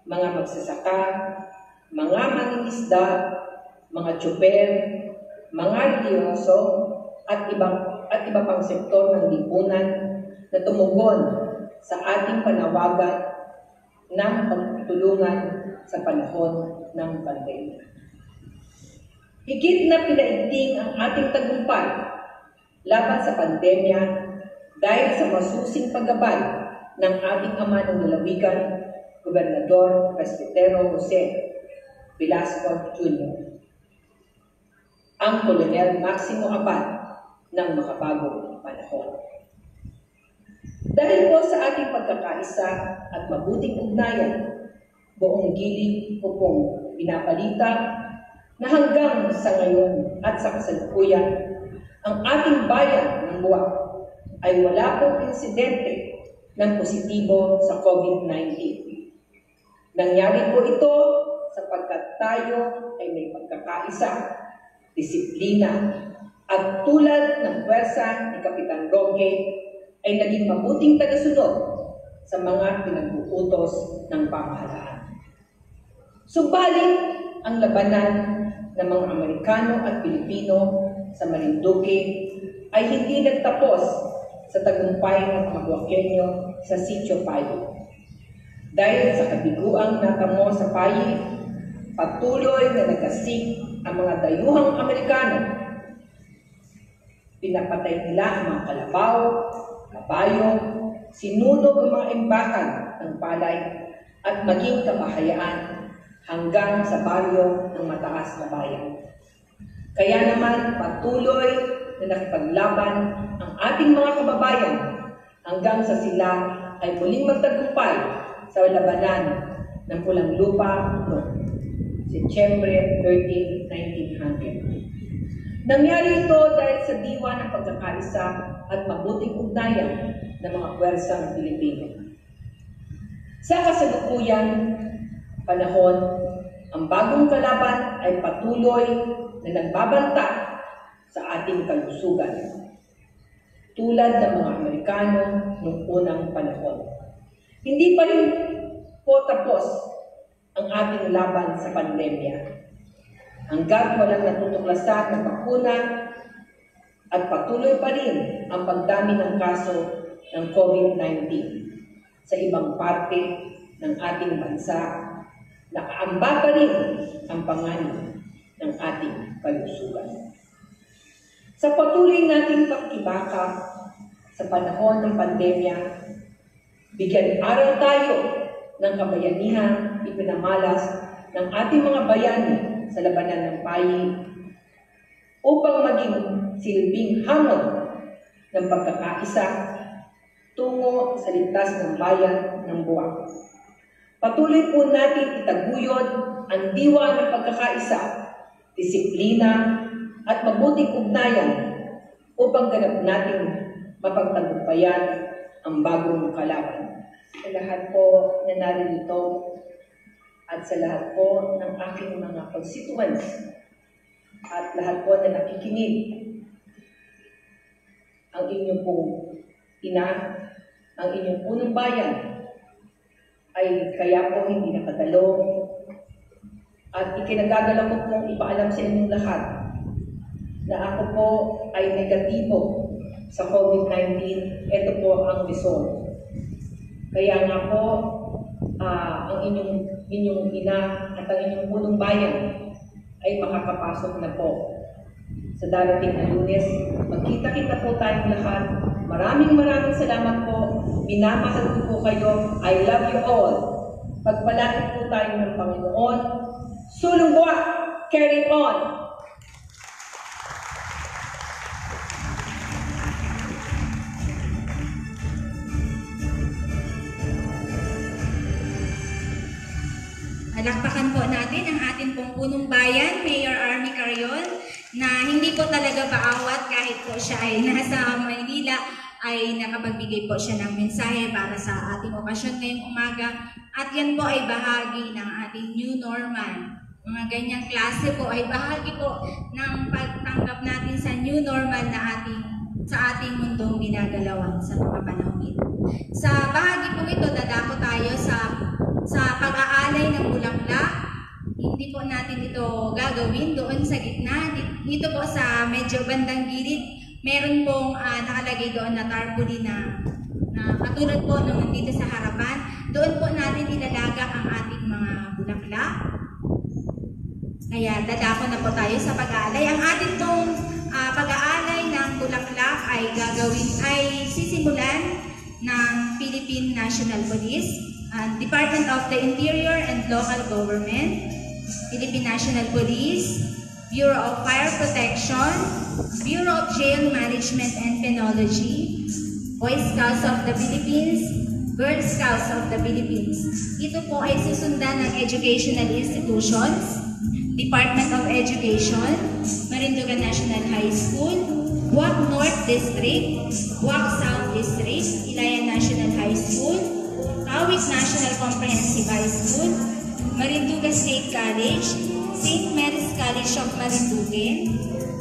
Speaker 10: mga magsasaka, mga mangingisda, mga tsuper, mga reliyoso, at iba pang sektor ng lipunan na tumugon sa ating panawagan ng pagtulungan sa panahon ng pandemya. Higit na pinaigting ang ating tagumpay laban sa pandemya dahil sa masusing paggabay ng ating ama ng lalawigan, Gobernador Presbitero Jose Velasco Jr., ang Colonel Maximo Abad ng makabagong panahon. Dahil po sa ating pagkakaisa at mabuting ugnayan, buong gilid ko pong binabalita na hanggang sa ngayon at sa kasalukuyan, ang ating bayan ng Buwak ay wala pong insidente ng positibo sa COVID-19. Nangyari po ito sapagkat tayo ay may pagkakaisa, disiplina, at tulad ng pwersa ni Kapitan Roque ay naging mabuting tagasunod sa mga pinag-uutos ng pamahalaan. Subalit, ang labanan ng mga Amerikano at Pilipino sa Marinduque ay hindi nagtapos sa tagumpay ng mga Buwakenyo sa Sitio Payo. Dahil sa kabiguang natamo sa Payi, patuloy na nagasik ang mga dayuhang Amerikano. Pinapatay nila ang mga kalabaw, kabayo, sinunog ang mga imbakan ng palay at maging kabahayaan hanggang sa baryo ng mataas na bayan. Kaya naman patuloy na nakipaglaban ang ating mga kababayan hanggang sa sila ay muling magtagumpay sa labanan ng Pulang Lupa noong Setyembre 13, 1900. Nangyari ito dahil sa diwa ng pagkakaisa at mabuting ugnayan ng mga puwersa ng Pilipino. Sa kasalukuyan panahon, ang bagong kalaban ay patuloy na nagbabanta sa ating kalusugan, tulad ng mga Amerikano noong unang panahon. Hindi pa rin po tapos ang ating laban sa pandemya. Hanggat walang natutuklasan ng bakuna at patuloy pa rin ang pagdami ng kaso ng COVID-19 sa ibang parte ng ating bansa, nakaamba pa rin ang panganib ng ating kalusugan. Sa patuloy nating pagkibaka sa panahon ng pandemya, bigyan aral tayo ng kabayanihan ipinamalas ng ating mga bayani sa labanan ng payi upang maging silbing hamon ng pagkakaisa tungo sa ligtas ng bayan ng buwak. Patuloy po natin itaguyod ang diwa ng pagkakaisa, disiplina at mabuting ugnayan upang ganap natin mapagtagumpayan ang bagong kalaban. Sa lahat po na naririto at sa lahat po ng aking mga constituents at lahat po na nakikinig, ang inyong pong ina, ang inyong punong bayan ay kaya po hindi nakadalo at ikinagagala ko pong ipaalam sa inyong lahat na ako po ay negatibo sa COVID-19. Ito po ang result. Kaya nga po, ang inyong ina at ang inyong punong bayan ay makakapasok na po sa darating na Lunes. Magkita-kita po tayong lahat. Maraming salamat po. Minamahal ko po kayo. I love you all. Pagpalaki po tayo ng Panginoon. Sulong buwak! Carry on!
Speaker 1: Palakpakan po natin ang ating pong punong bayan, Mayor Army Carion, na hindi po talaga paawat kahit po siya ay nasa Maynila, ay nakapagbigay po siya ng mensahe para sa ating okasyon ngayong umaga. At yan po ay bahagi ng ating new normal. Mga ganyang klase po ay bahagi po ng pagtanggap natin sa new normal na sa ating mundong ginagalawan sa mga panahon ito. Sa bahagi po ito, dadako tayo sa pag-aalay ng bulaklak. Hindi po natin ito gagawin doon sa gitna. Dito po sa medyo bandang gilid, meron pong nakalagay doon na tarpaulin na katulad po naman dito sa harapan. Doon po natin ilalagak ang ating mga bulaklak. Kaya dadako na po tayo sa pag-aalay. Ang ating pong pag-aalay ng bulaklak ay sisimulan ng Philippine National Police, Department of the Interior and Local Government, Philippine National Police, Bureau of Fire Protection, Bureau of Jail Management and Penology, Boy Scouts of the Philippines, Girl Scouts of the Philippines. Ito po ay susundan ng educational institutions, Department of Education, Marindugan National High School, Buwak North District, Buwak South District, Ilayan National High School, Kawit National Comprehensive High School, Marinduga State College, St. Mary's College of Marinduque,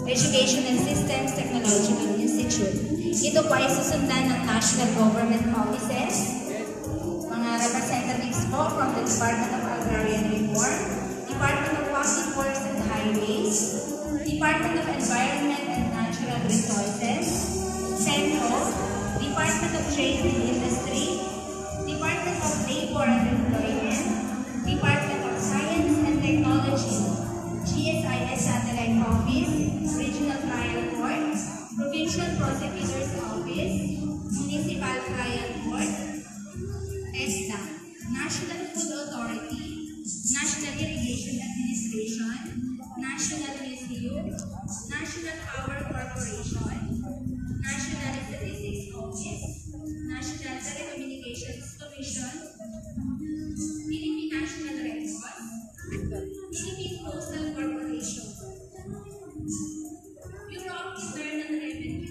Speaker 1: Educational Systems Technological Institute. Ito po ay susundan ng national government offices, mga representatives po from the Department of Agrarian Reform, Department of Public Works and Highways, Department of Environment and Natural Resources, CENTRO, Department of Trade and Industry, Department of Labor and Employment, Department of Science and Technology, GSIS Satellite Office, Regional Trial Court, Provincial Prosecutor's Office, Municipal Trial Court, ESTA, National Food Authority, National Irrigation Administration, National Museum, National Power Corporation, National Statistics Office, National Telecommunications Commission, Philippine National Red Cross, Philippine Postal Corporation, Bureau of Internal Revenue.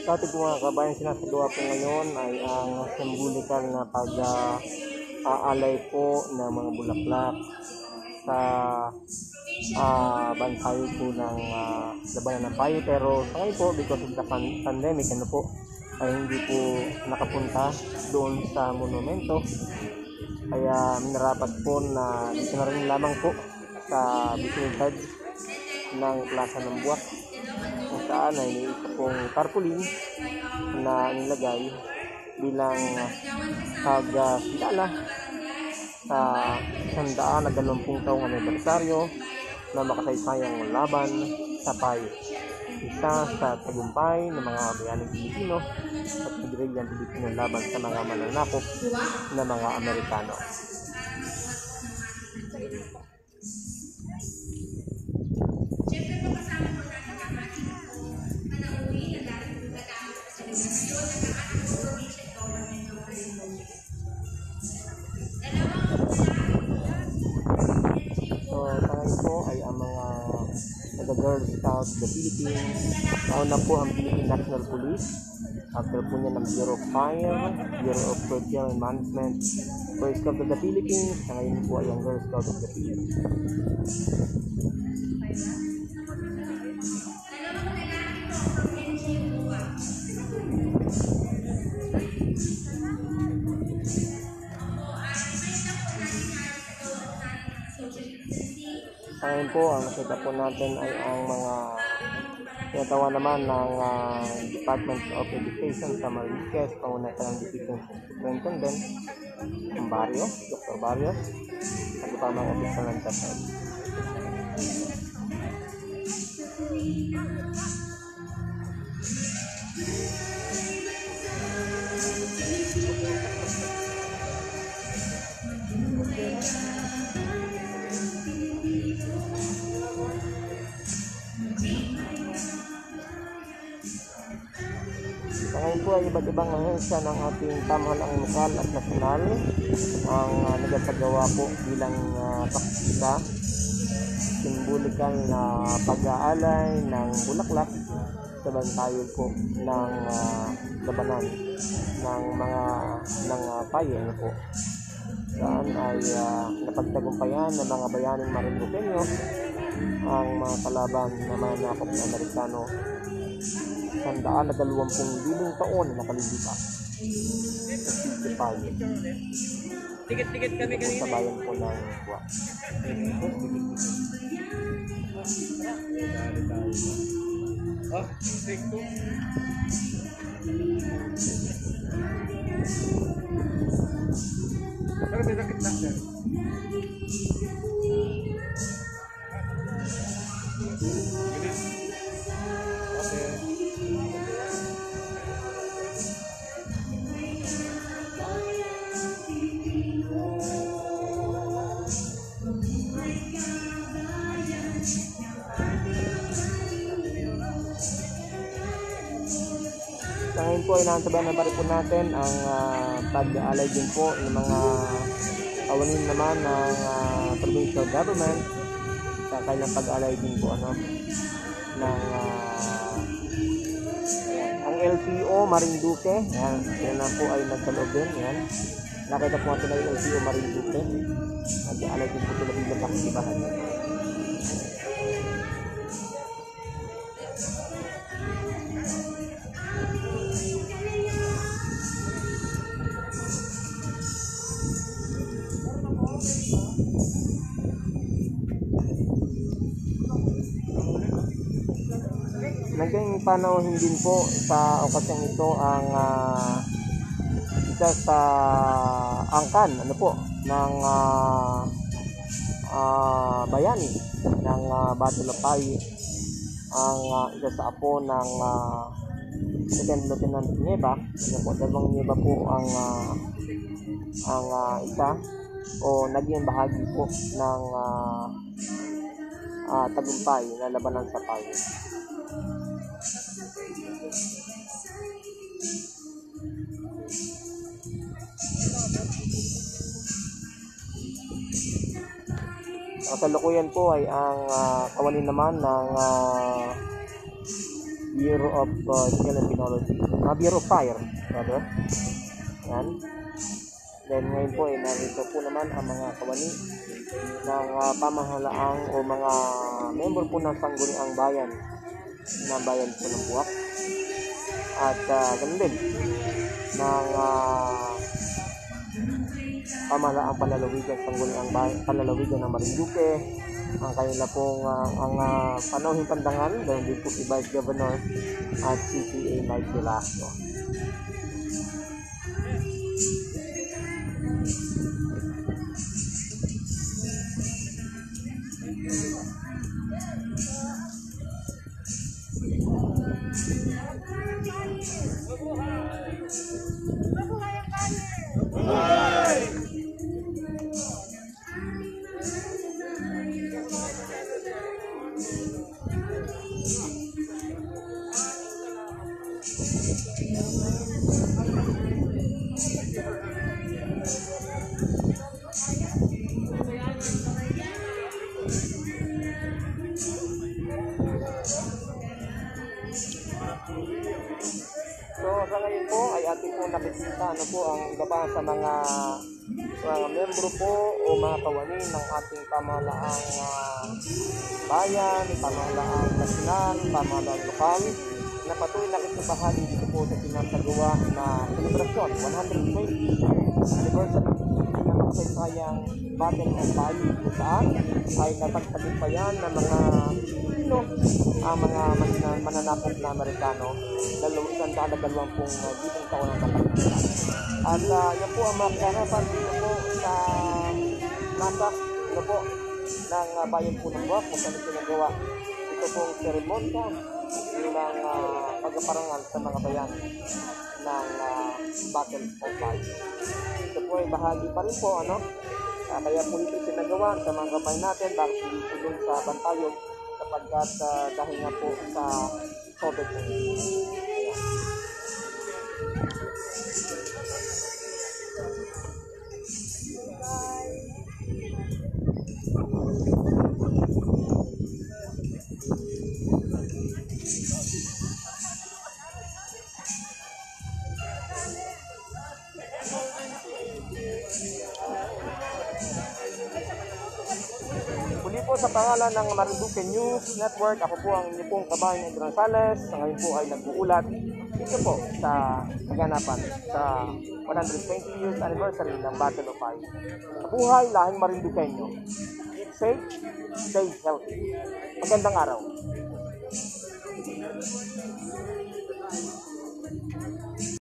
Speaker 11: Sa ating mga kabayan, sinasagawa po ngayon ay ang symbolikal na pag-aalay po ng mga bulaklak sa bantayan po ng labanan ng payo. Pero sa ngayon po, because of the pandemic, ay hindi po nakapunta doon sa monumento. Kaya minarapat po na dito na rin lamang po sa vicinity ng Plaza ng Buwak, kung saan ay may isa pong tarpaulin na nilagay bilang pagkilala sa 120 taong anibersaryo na makasaysayang laban sa payo. Isa sa tagumpay ng mga bayaning Pilipino at pagdirigyang Pilipino laban sa mga mananakop na mga Amerikano. Girl Scouts of the Philippines. Nauna po ang Philippine National Police. After po niya ng Bureau of Fire, Bureau of Procurement Management, Boy Scouts of the Philippines. Ngayon po ay ang Girl Scouts of the Philippines. Ngayon po, ang nakita po natin ay ang mga tinatawa naman ng Department of Education sa Mariquez, pangunay ng Deputy Superintendent, ang Barrios, Dr. Barrios, at iba mga official ng Tasay. Ngayon po ay iba't ibang ahensya ng ating pamahalaan lokal at nasyonal ang nagpagawa po bilang pakita, simbolikal na pag-aalay ng bulaklak sa bantayan po ng labanan ng payo po. Saan ay napagtagumpayan ng mga bayaning Marinduqueño ang mga kalaban na mananakop na Amerikano 120,000 taon na nakalilipas sa payo.
Speaker 12: Tikit kami kanina.
Speaker 11: Sa bayan po ng Buwak.
Speaker 12: Oh, take two. Pero may sakit na siya.
Speaker 11: Ngayon po ay naantabayan na po natin ang pag-aalay din po ng mga kawanin naman ng provincial government sa kailang pag-aalay din po ng ang LTO Marinduque. Yan na po ay nagkaloob din. Yan. Nakita po natin ang LTO Marinduque. Nag-aalay din po sila bilang kakibahan. Naging panauhin din po sa okasyong ito ang isa sa angkan ng bayani ng Battle of Payo, ang isa sa apo ng Second Lieutenant Nieva. Dalawang Nieva po ang isa o naging bahagi po ng tagumpay na labanan sa Payo. Kasalukuyan po ay ang kawanin naman ng Bureau of Skill and Technology, Bureau of Fire rather. Yan. Then ngayon po ay narito po naman ang mga kawani ng pamahalaang o mga member po ng sangguniang bayan ng bayan po ng Buwak. At ganun din ng pamahalaang panlalawigan sangguniang bayan, panlalawigan ng Marinduque, ang kanila pong ang panauhing pandangan, ganun din po si Vice Governor at CPA Mike Velasco. So sa ngayon po ay ating po nakikita ano po ang iba pa sa mga membro po o mga kawani ng ating pamahalaang bayan, pamahalaang nasyonal, pamahalaang lokal na patuloy nakikibahagi dito po sa sinasagawa na selebrasyon 120 anniversary ng makasaysayang Battle of Bayi kung saan ay natagtagumpayan ng mga Pilipino ang mga mananakop na Amerikano 220 taon ang kapalitan. At yan po ang mga kanapan dito po sa nasa po ng bayan po ng Buwak kung saan pinagawa ito pong seremonya ng pagpaparangal sa mga bayan ng Battle of Bayi. Ito po ay bahagi pa rin po kaya po ito sinagawa sa mga kamay natin bakit hindi po dun sa Bantayog sapagkat dahil nga po sa COVID-19. Muli po sa pangalan ng Marinduque News Network, ako po ang inyong pong kabayan ng Gonzales. Sa ngayon po ay nag-uulat dito po sa kaganapan sa 120 years anniversary ng Battle of Bayi. Mabuhay lahing Marinduqueño. Keep safe, stay healthy. Magandang araw.